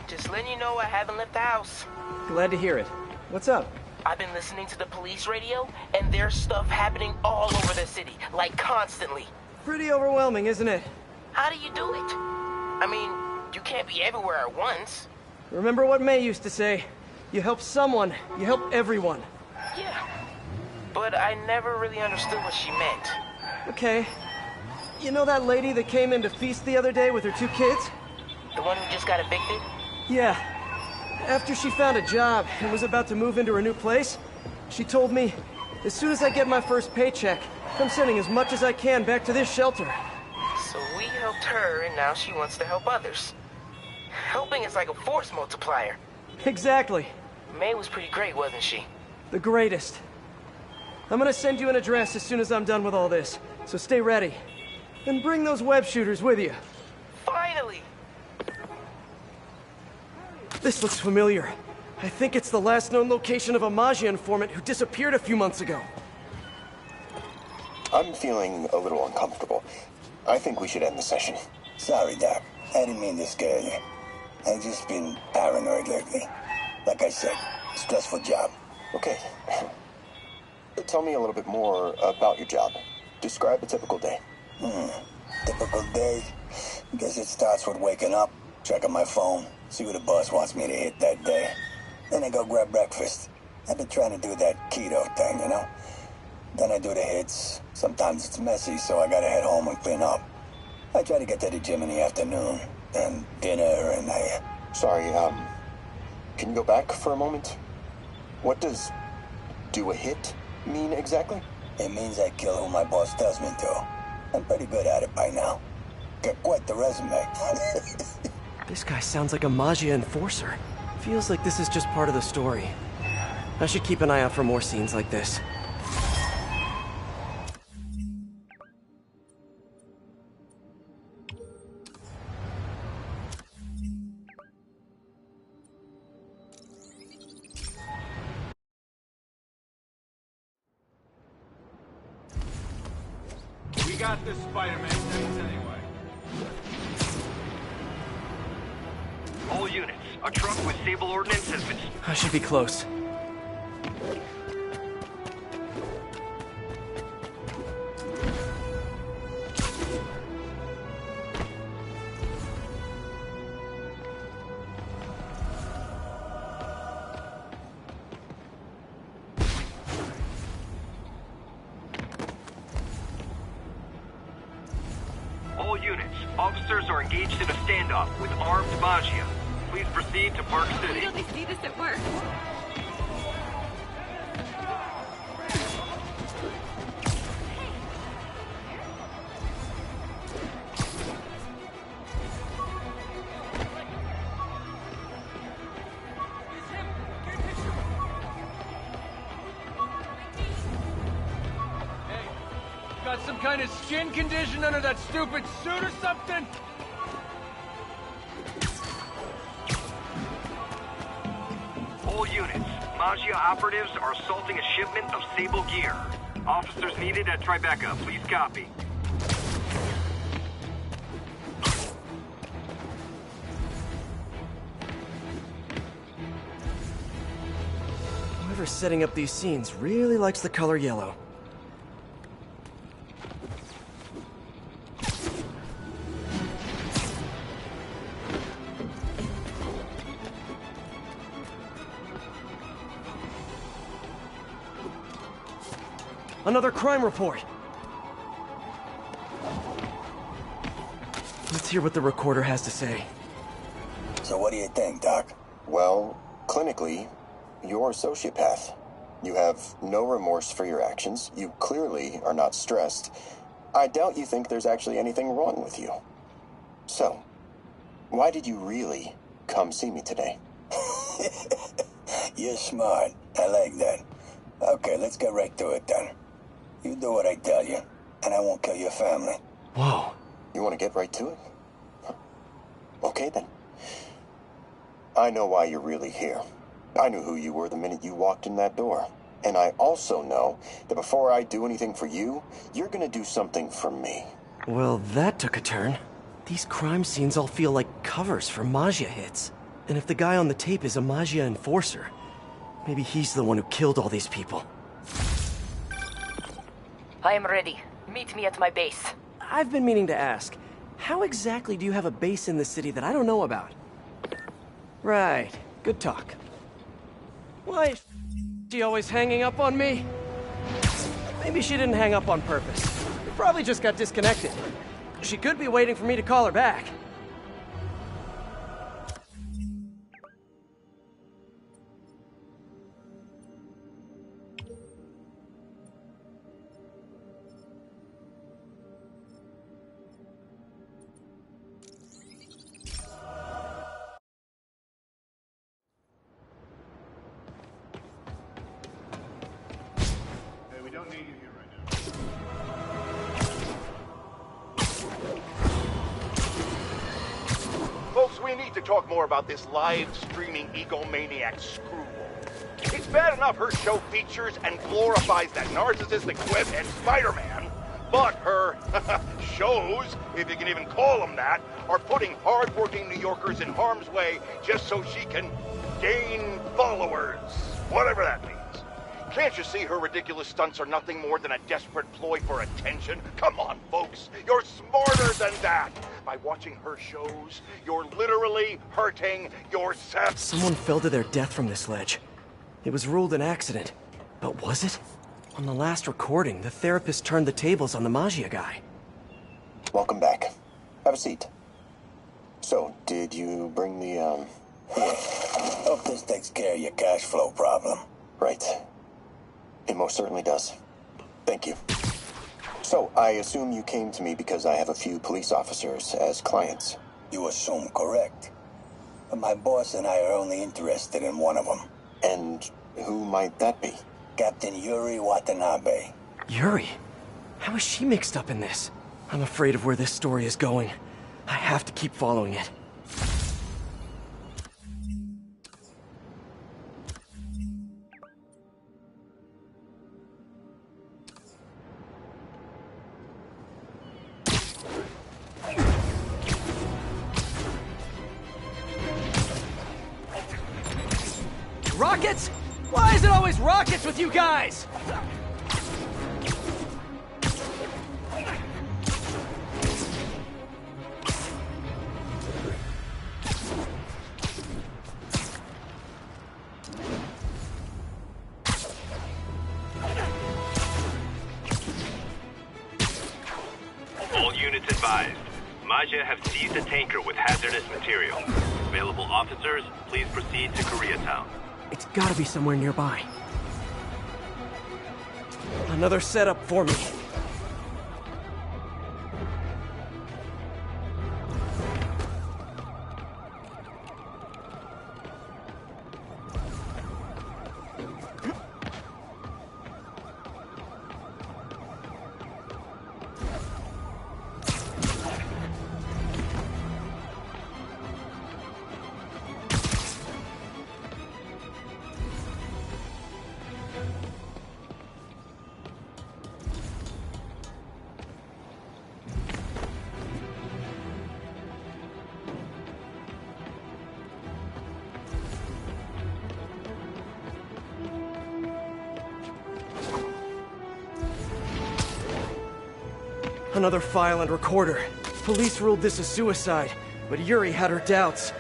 Just letting you know I haven't left the house. Glad to hear it. What's up? I've been listening to the police radio, and there's stuff happening all over the city, like constantly. Pretty overwhelming, isn't it? How do you do it? I mean, you can't be everywhere at once. Remember what May used to say? You help someone, you help everyone. Yeah. But I never really understood what she meant. Okay. You know that lady that came in to feast the other day with her 2 kids? The one who just got evicted? Yeah. After she found a job and was about to move into her new place, she told me, as soon as I get my first paycheck, I'm sending as much as I can back to this shelter. So we helped her, and now she wants to help others. Helping is like a force multiplier. Exactly. May was pretty great, wasn't she? The greatest. I'm gonna send you an address as soon as I'm done with all this, so stay ready. And bring those web shooters with you. Finally! This looks familiar. I think it's the last known location of a Maggia informant who disappeared a few months ago. I'm feeling a little uncomfortable. I think we should end the session. Sorry, Doc. I didn't mean to scare you. I've just been paranoid lately. Like I said, stressful job. Okay. Tell me a little bit more about your job. Describe a typical day. Typical day? Guess it starts with waking up, checking my phone, see what the boss wants me to hit that day. Then I go grab breakfast. I've been trying to do that keto thing, you know? Then I do the hits. Sometimes it's messy, so I gotta head home and clean up. I try to get to the gym in the afternoon, then dinner, and Sorry, can you go back for a moment? What does do a hit mean exactly? It means I kill who my boss tells me to. I'm pretty good at it by now. Got quite the resume. This guy sounds like a Maggia enforcer. Feels like this is just part of the story. I should keep an eye out for more scenes like this. We got this Spider-Man things anyway. All units, a truck with Sable ordnance has been... I should be close. All units, officers are engaged in a standoff with armed Maggia. Please proceed to Park City. Why don't they see this at work? Got some kind of skin condition under that stupid suit or something? All units, Maggia operatives are assaulting a shipment of Sable gear. Officers needed at Tribeca. Please copy. Whoever's setting up these scenes really likes the color yellow. Another crime report! Let's hear what the recorder has to say. So what do you think, Doc? Well, clinically, you're a sociopath. You have no remorse for your actions. You clearly are not stressed. I doubt you think there's actually anything wrong with you. So, why did you really come see me today? You're smart. I like that. Okay, let's get right to it then. You do what I tell you, and I won't kill your family. Whoa. You want to get right to it? Okay, then. I know why you're really here. I knew who you were the minute you walked in that door. And I also know that before I do anything for you, you're gonna do something for me. Well, that took a turn. These crime scenes all feel like covers for Maggia hits. And if the guy on the tape is a Maggia enforcer, maybe he's the one who killed all these people. I am ready. Meet me at my base. I've been meaning to ask, how exactly do you have a base in the city that I don't know about? Right. Good talk. Why is she always hanging up on me? Maybe she didn't hang up on purpose. We probably just got disconnected. She could be waiting for me to call her back. We don't need you here right now. Folks, we need to talk more about this live streaming egomaniac screwball. It's bad enough her show features and glorifies that narcissistic webhead Spider-Man, but her shows, if you can even call them that, are putting hard-working New Yorkers in harm's way just so she can gain followers, whatever that means. Can't you see her ridiculous stunts are nothing more than a desperate ploy for attention? Come on, folks. You're smarter than that. By watching her shows, you're literally hurting yourself. Someone fell to their death from this ledge. It was ruled an accident. But was it? On the last recording, the therapist turned the tables on the Maggia guy. Welcome back. Have a seat. So, did you bring the, Yeah. Hope this takes care of your cash flow problem. Right. It most certainly does. Thank you. So, I assume you came to me because I have a few police officers as clients. You assume correct. But my boss and I are only interested in one of them. And who might that be? Captain Yuri Watanabe. Yuri? How is she mixed up in this? I'm afraid of where this story is going. I have to keep following it. Rockets? Why is it always rockets with you guys? All units advised. Maggia have seized a tanker with hazardous material. Available officers, please proceed to Koreatown. It's gotta be somewhere nearby. Another setup for me. Another file and recorder. Police ruled this a suicide, but Yuri had her doubts.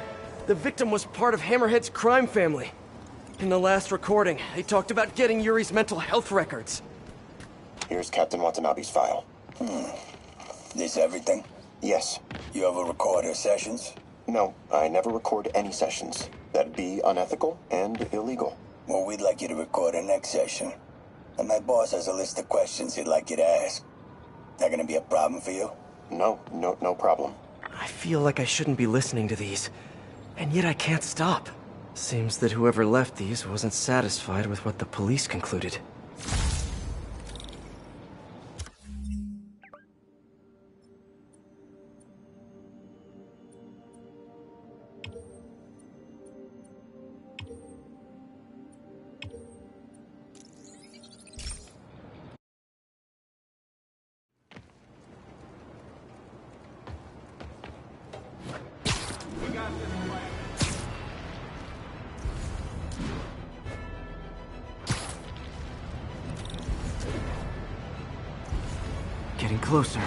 The victim was part of Hammerhead's crime family. In the last recording, they talked about getting Yuri's mental health records. Here's Captain Watanabe's file. This everything? Yes. You ever record her sessions? No, I never record any sessions. That'd be unethical and illegal. Well, we'd like you to record her next session. And my boss has a list of questions he'd like you to ask. That gonna be a problem for you? No problem. I feel like I shouldn't be listening to these, and yet I can't stop. Seems that whoever left these wasn't satisfied with what the police concluded. Getting closer.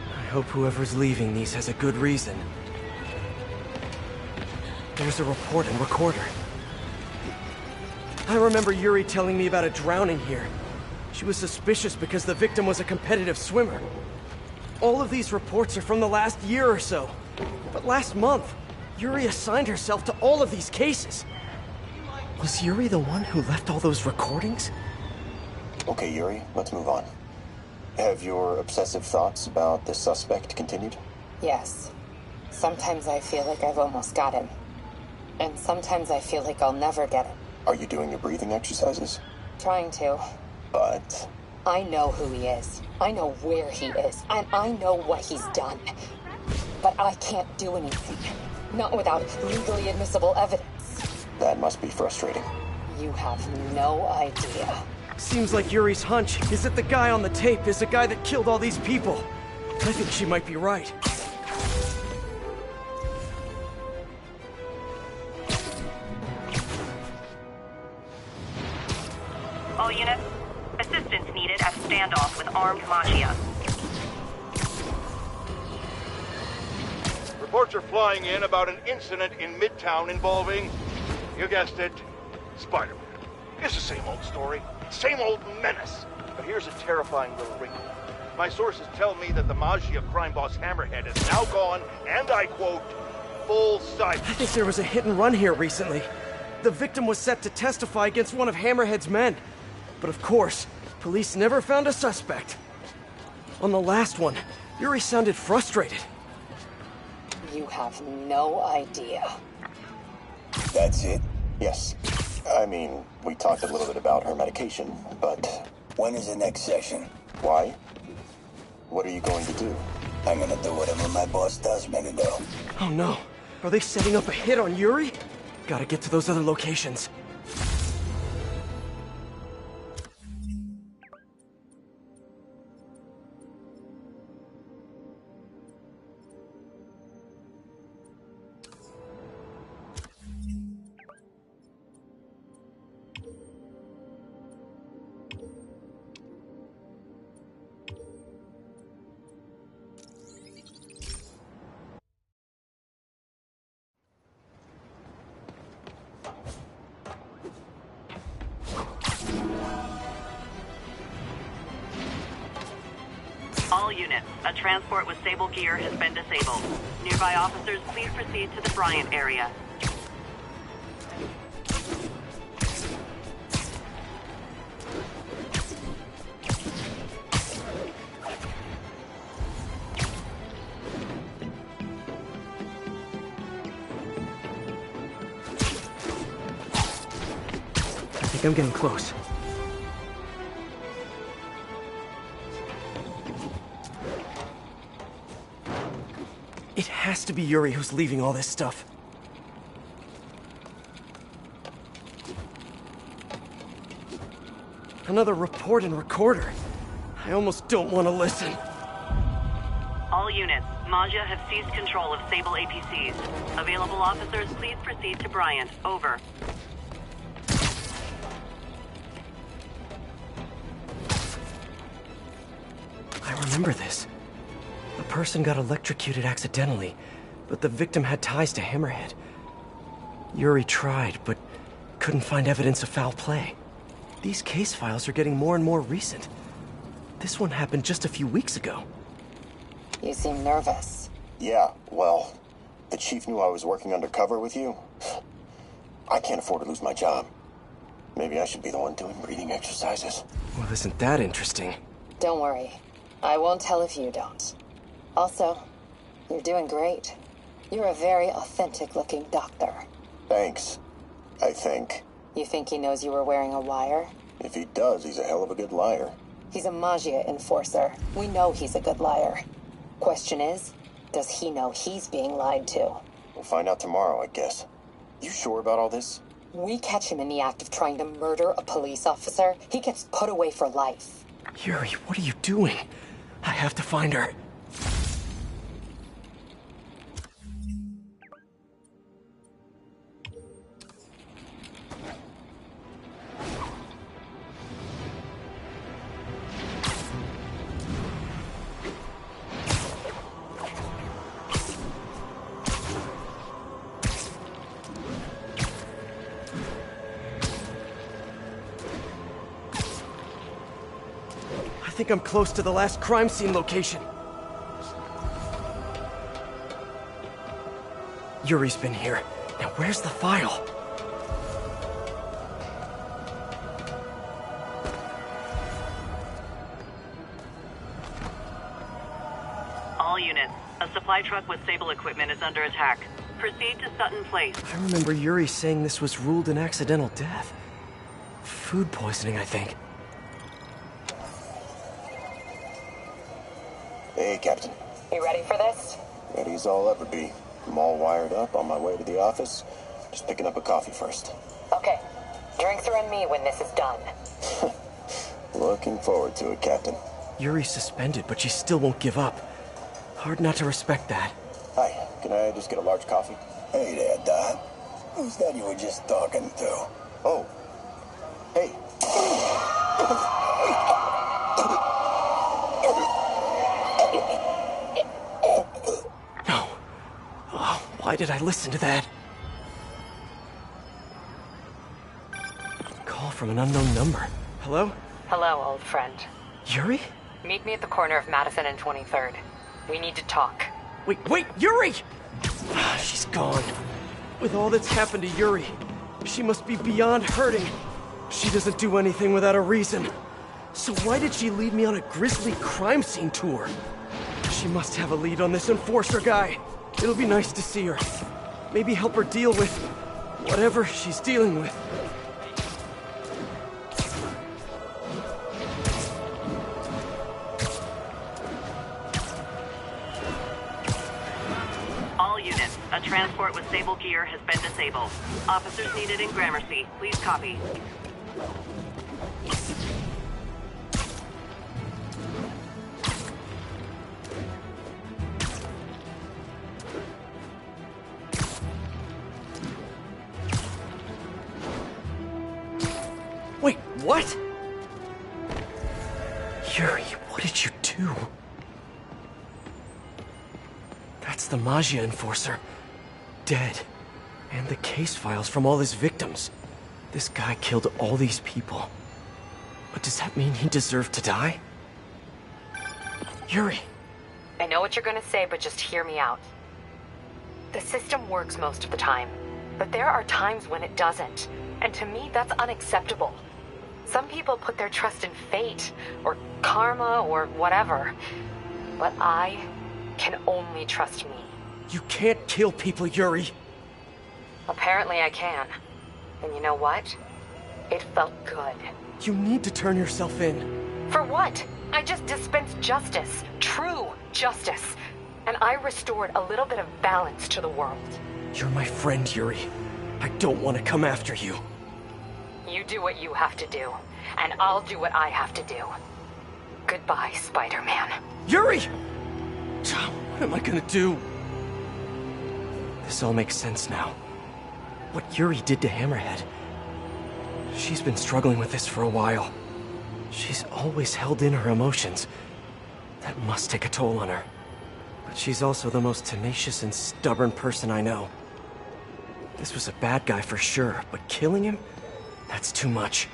I hope whoever's leaving these has a good reason. There's a report and recorder. I remember Yuri telling me about a drowning here. She was suspicious because the victim was a competitive swimmer. All of these reports are from the last year or so. But last month, Yuri assigned herself to all of these cases. Was Yuri the one who left all those recordings? Okay, Yuri, let's move on. Have your obsessive thoughts about the suspect continued? Yes. Sometimes I feel like I've almost got him. And sometimes I feel like I'll never get him. Are you doing your breathing exercises? Trying to. But... I know who he is. I know where he is. And I know what he's done. But I can't do anything. Not without legally admissible evidence. That must be frustrating. You have no idea. Seems like Yuri's hunch is that the guy on the tape is the guy that killed all these people. I think she might be right. All units, assistance needed at standoff with armed Maggia. Reports are flying in about an incident in Midtown involving, you guessed it, Spider-Man. It's the same old story, same old menace. But here's a terrifying little wrinkle. My sources tell me that the Maggia crime boss Hammerhead is now gone, and I quote, full sight. I think there was a hit and run here recently. The victim was set to testify against one of Hammerhead's men. But of course, police never found a suspect. On the last one, Yuri sounded frustrated. You have no idea. That's it? Yes. I mean, we talked a little bit about her medication, but... When is the next session? Why? What are you going to do? I'm gonna do whatever my boss tells me to do. Oh no. Are they setting up a hit on Yuri? Gotta get to those other locations. All units, a transport with Sable gear has been disabled. Nearby officers, please proceed to the Bryant area. I think I'm getting close. It has to be Yuri who's leaving all this stuff. Another report and recorder. I almost don't want to listen. All units, Maggia have seized control of Sable APCs. Available officers, please proceed to Bryant. Over. I remember this. The person got electrocuted accidentally, but the victim had ties to Hammerhead. Yuri tried, but couldn't find evidence of foul play. These case files are getting more and more recent. This one happened just a few weeks ago. You seem nervous. Yeah, well, the chief knew I was working undercover with you. I can't afford to lose my job. Maybe I should be the one doing breathing exercises. Well, isn't that interesting? Don't worry. I won't tell if you don't. Also, you're doing great. You're a very authentic-looking doctor. Thanks. I think. You think he knows you were wearing a wire? If he does, he's a hell of a good liar. He's a Maggia enforcer. We know he's a good liar. Question is, does he know he's being lied to? We'll find out tomorrow, I guess. You sure about all this? We catch him in the act of trying to murder a police officer, he gets put away for life. Yuri, what are you doing? I have to find her. think I'm close to the last crime scene location. Yuri's been here. Now where's the file? All units, a supply truck with Sable equipment is under attack. Proceed to Sutton Place. I remember Yuri saying this was ruled an accidental death. Food poisoning, I think. Hey, Captain. You ready for this? Ready as I'll ever be. I'm all wired up on my way to the office. Just picking up a coffee first. Okay. Drinks are on me when this is done. Looking forward to it, Captain. Yuri's suspended, but she still won't give up. Hard not to respect that. Hi, can I just get a large coffee? Hey there, Don. Who's that you were just talking to? Oh. Hey. No. Oh, why did I listen to that? Call from an unknown number. Hello? Hello, old friend. Yuri? Meet me at the corner of Madison and 23rd. We need to talk. Wait, Yuri! She's gone. With all that's happened to Yuri, she must be beyond hurting. She doesn't do anything without a reason. So why did she lead me on a grisly crime scene tour? She must have a lead on this enforcer guy. It'll be nice to see her. Maybe help her deal with whatever she's dealing with. A transport with Sable gear has been disabled. Officers needed in Gramercy. Please copy. Wait, what? Yuri, what did you do? That's the Magia enforcer. Dead. And the case files from all his victims. This guy killed all these people. But does that mean he deserved to die? Yuri! I know what you're gonna say, but just hear me out. The system works most of the time, but there are times when it doesn't. And to me, that's unacceptable. Some people put their trust in fate, or karma, or whatever. But I can only trust me. You can't kill people, Yuri. Apparently I can. And you know what? It felt good. You need to turn yourself in. For what? I just dispensed justice. True justice. And I restored a little bit of balance to the world. You're my friend, Yuri. I don't want to come after you. You do what you have to do, and I'll do what I have to do. Goodbye, Spider-Man. Yuri! What am I gonna do? This all makes sense now. What Yuri did to Hammerhead. She's been struggling with this for a while. She's always held in her emotions. That must take a toll on her. But she's also the most tenacious and stubborn person I know. This was a bad guy for sure, but killing him? That's too much.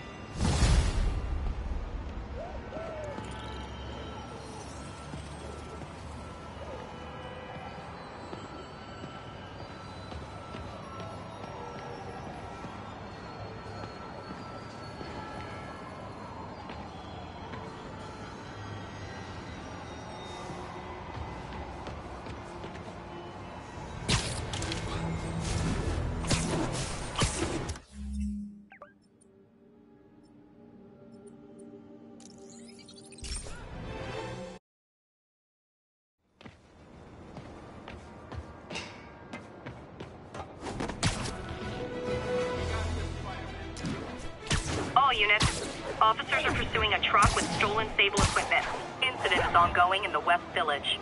All units. Officers are pursuing a truck with stolen Sable equipment. Incident is ongoing in the West Village.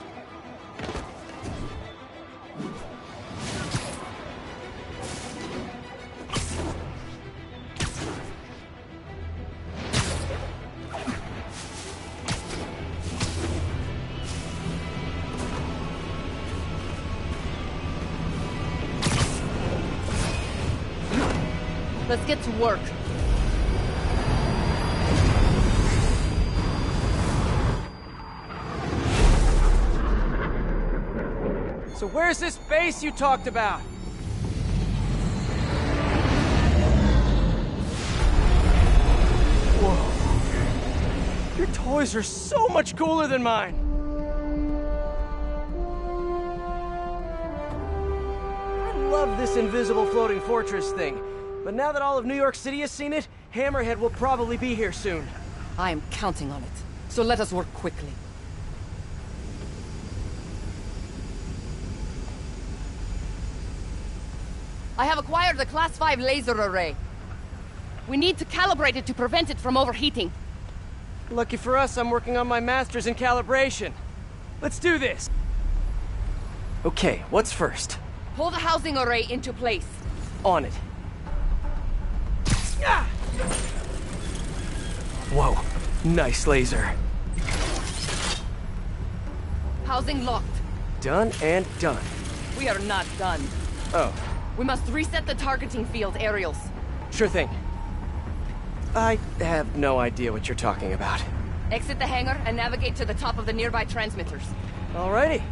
Let's get to work. So where's this base you talked about? Whoa. Your toys are so much cooler than mine. I love this invisible floating fortress thing. But now that all of New York City has seen it, Hammerhead will probably be here soon. I am counting on it. So let us work quickly. I have acquired the Class 5 laser array. We need to calibrate it to prevent it from overheating. Lucky for us, I'm working on my master's in calibration. Let's do this. Okay, what's first? Pull the housing array into place. On it. Ah! Whoa, nice laser. Housing locked. Done and done. We are not done. Oh. We must reset the targeting field aerials. Sure thing. I have no idea what you're talking about. Exit the hangar and navigate to the top of the nearby transmitters. Alrighty.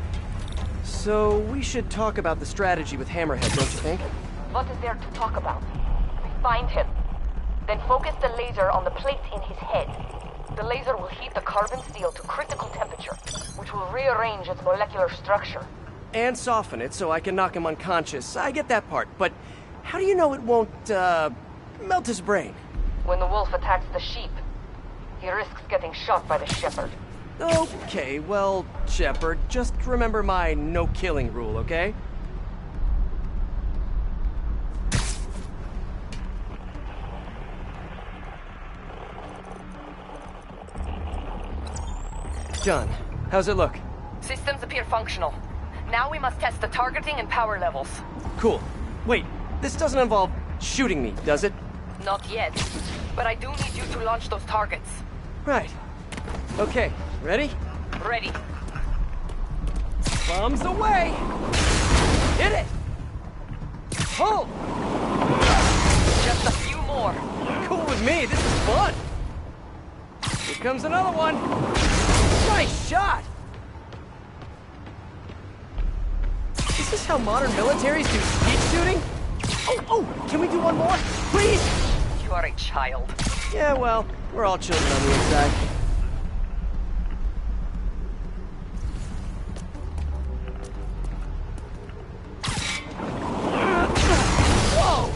So, we should talk about the strategy with Hammerhead, don't you think? What is there to talk about? Find him. Then focus the laser on the plate in his head. The laser will heat the carbon steel to critical temperature, which will rearrange its molecular structure. And soften it so I can knock him unconscious. I get that part, but how do you know it won't, melt his brain? When the wolf attacks the sheep, he risks getting shot by the shepherd. Okay, well, Shepard, just remember my no-killing rule, okay? Done. How's it look? Systems appear functional. Now we must test the targeting and power levels. Cool. Wait, this doesn't involve shooting me, does it? Not yet. But I do need you to launch those targets. Right. Okay, ready? Ready. Bombs away! Hit it! Pull! Just a few more. Cool with me, this is fun! Here comes another one! Nice shot! Is this how modern militaries do skeet shooting? Oh, can we do one more? Please? You are a child. Yeah, well, we're all children on the inside. Whoa!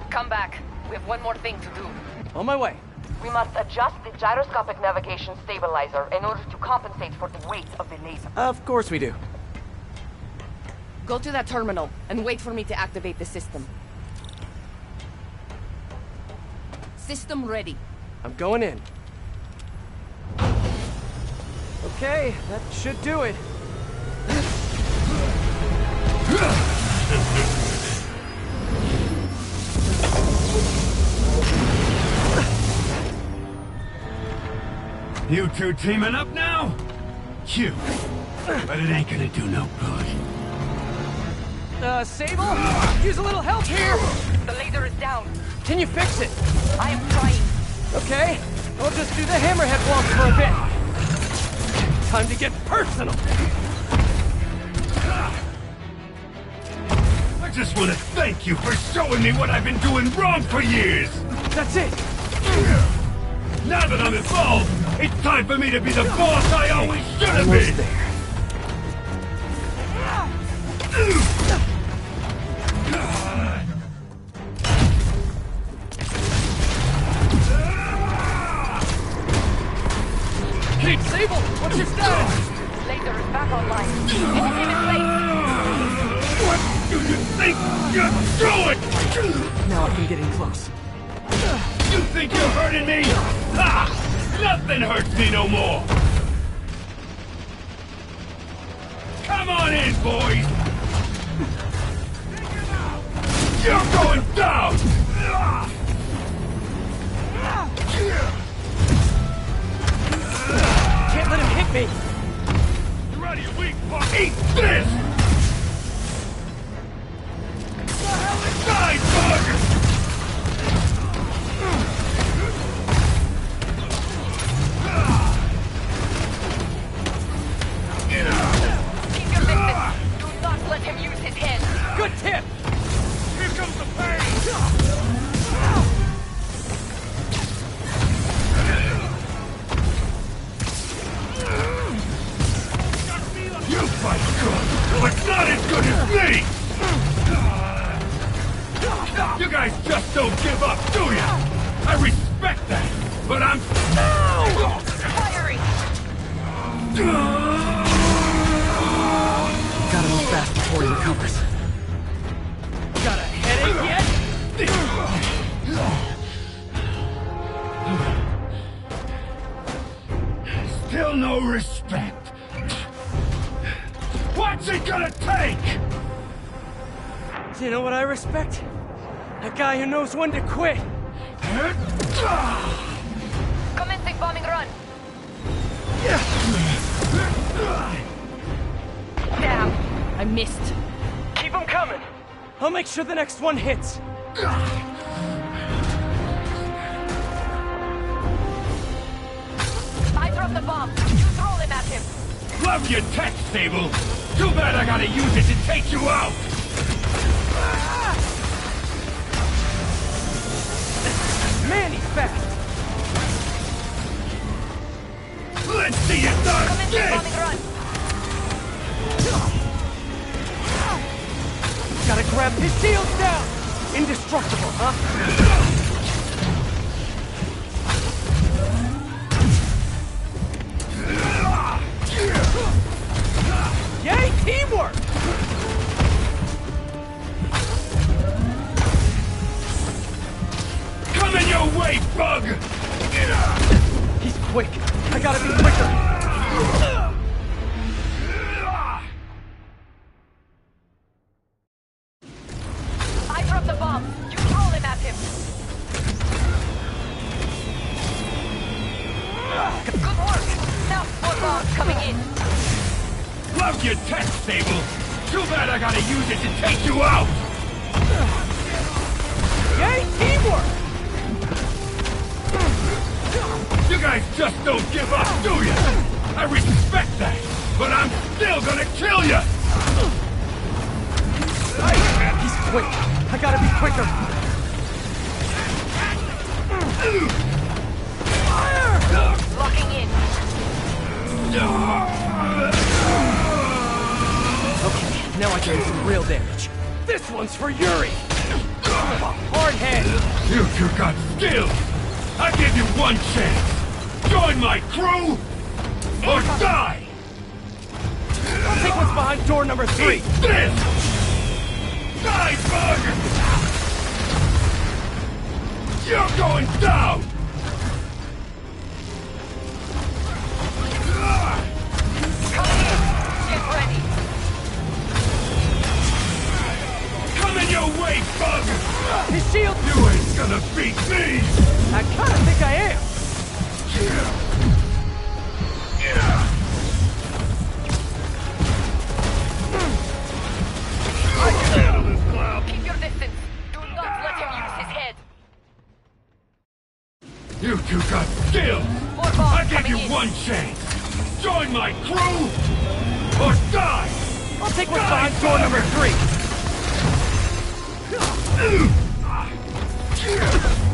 Come back. We have one more thing to do. On my way. We must adjust the gyroscopic navigation stabilizer in order to compensate for the weight of the laser. Of course we do. Go to that terminal and wait for me to activate the system. System ready. I'm going in. Okay, that should do it. You two teaming up now? Cute. But it ain't gonna do no good. Sable? Use a little help here! The laser is down. Can you fix it? I am trying. Okay, we'll just do the hammerhead walk for a bit. Time to get personal! I just want to thank you for showing me what I've been doing wrong for years! That's it! Now that I'm involved, it's time for me to be the boss I always should have been! There. Hey, Sable! What's your status? Laser is back online. Hit him in place. What do you think you're doing? Now I can get in close. You think you're hurting me? Ha! Nothing hurts me no more! Come on in, boys! You're going down! Can't let him hit me! You're out of your weak part! Eat this! Die, bug! Keep your Not as good as me! You guys just don't give up, do ya? I respect that, but I'm... No! Firing! Gotta move fast before he recovers. Got a headache yet? Still no respect. What's it gonna take? Do you know what I respect? A guy who knows when to quit. Commencing bombing run. Damn, I missed. Keep them coming. I'll make sure the next one hits. I dropped the bomb. You throw them at him. Love your tech, Sable. Too bad I gotta use it to take you out. Man, he's fast. Let's see you done this! Bombing run. Gotta grab his shields down. Indestructible, huh? Yay, teamwork! Coming your way, Bug! He's quick. I gotta be quicker. I dropped the bomb. You throw them at him. Good work. Now more bombs coming in. Love your tech, Sable. Too bad I gotta use it to take you out. Yay, teamwork! You guys just don't give up, do ya? I respect that, but I'm still gonna kill ya! He's quick. I gotta be quicker. Fire! Locking in. Okay, now I can do some real damage. This one's for Yuri. Hard head. You two got skills. I give you one chance. Join my crew, or die! I'll take what's behind door number 3. Eat this! Die, Bug! You're going down! Get ready. Coming your way, Bug! His shield! You ain't gonna beat me! I kinda think I am. I can handle this clown! Keep your distance. Do not let him use his head. You two got skills! More bombs I give you coming in. one chance! Join my crew, or die! I'll take what's behind door number 3.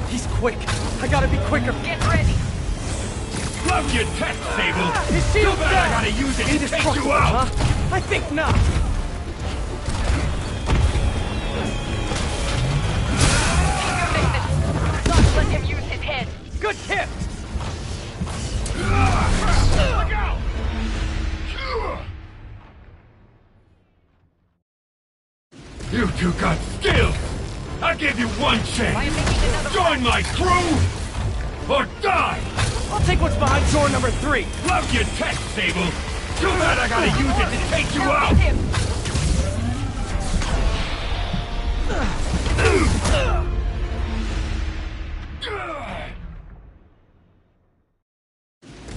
He's quick. I gotta be quicker. Get ready. Love your tech, Sable! His shield's Too bad down. I gotta use it to take Indestructible, you out! huh? I think not. Don't let him use his head. Good tip. Look out! You two got skills! I give you one chance! Join my crew, or die! I'll take what's behind door number 3. Love your tech, Sable! Too bad I gotta use it to take you out!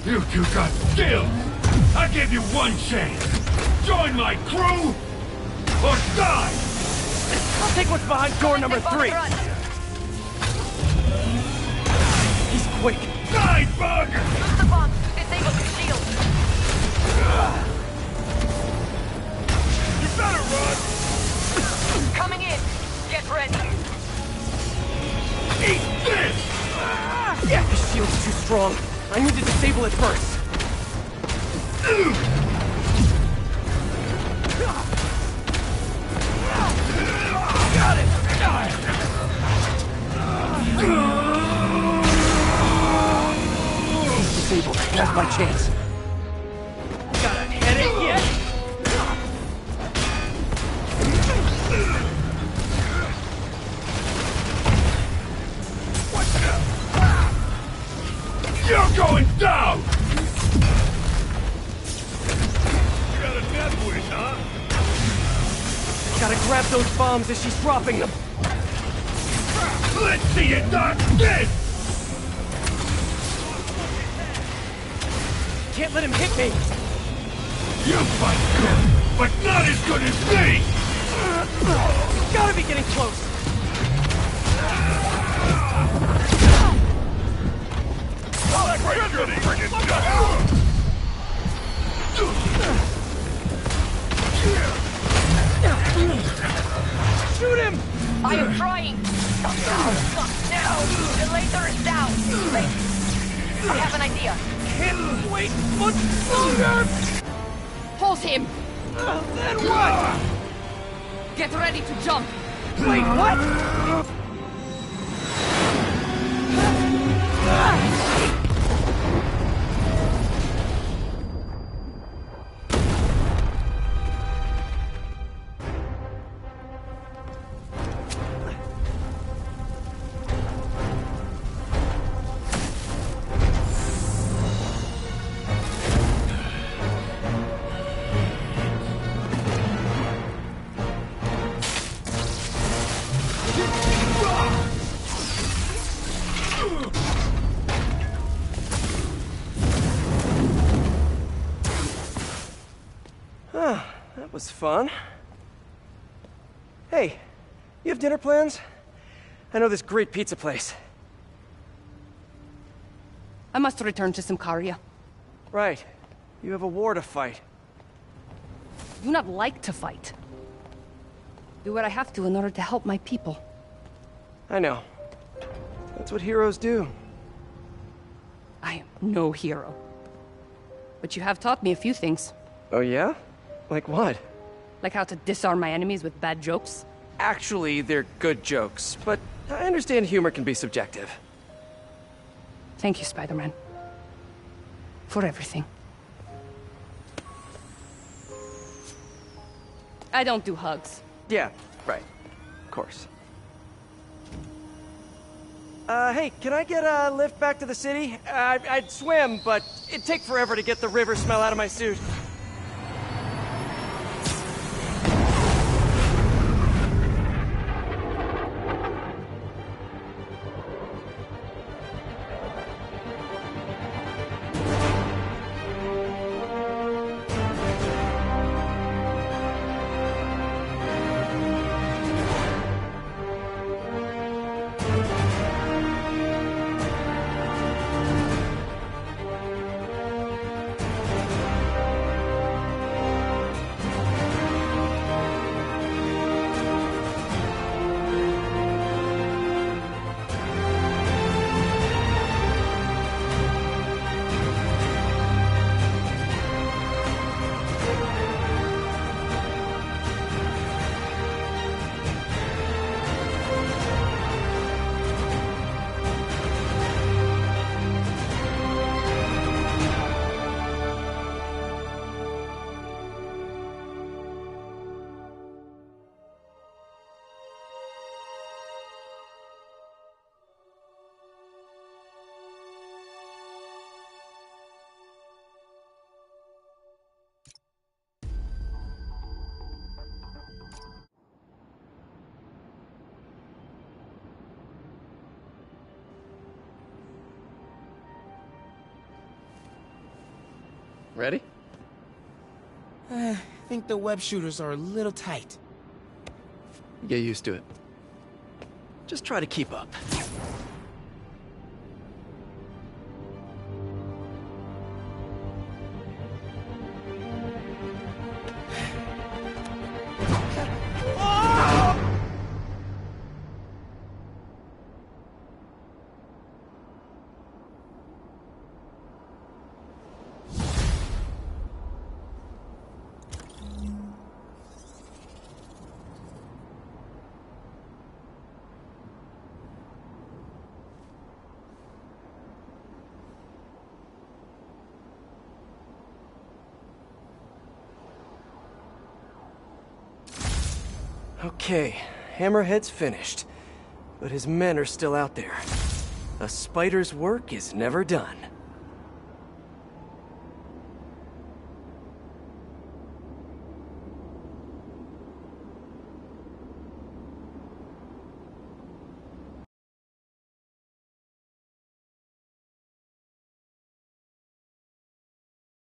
You two got skills! I give you one chance! Join my crew, or die! I'll take what's behind door number 3. He's quick. Die, Bug! Use the bomb to disable his shield. You better run! Coming in. Get ready. Eat this! Yeah, his shield's too strong. I need to disable it first. by chance. Got a headache yet? You're going down! You got a death wish, huh? Gotta grab those bombs as she's dropping them. Let's see it not dead! Can't let him hit me! You fight good, but not as good as me! Gotta be getting close! Shoot him! I am trying! No! The laser is down! Wait! I have an idea! Can't wait much longer! Pulse him! Then what? Get ready to jump! Wait, what? That was fun. Hey, you have dinner plans? I know this great pizza place. I must return to Symkaria. Right. You have a war to fight. I do not like to fight. Do what I have to in order to help my people. I know. That's what heroes do. I am no hero. But you have taught me a few things. Oh yeah? Like what? Like how to disarm my enemies with bad jokes. Actually, they're good jokes, but I understand humor can be subjective. Thank you, Spider-Man. For everything. I don't do hugs. Yeah, right. Of course. Hey, can I get a lift back to the city? I'd swim, but it'd take forever to get the river smell out of my suit. Ready? I think the web shooters are a little tight. Get used to it. Just try to keep up. Okay, Hammerhead's finished. But his men are still out there. A spider's work is never done.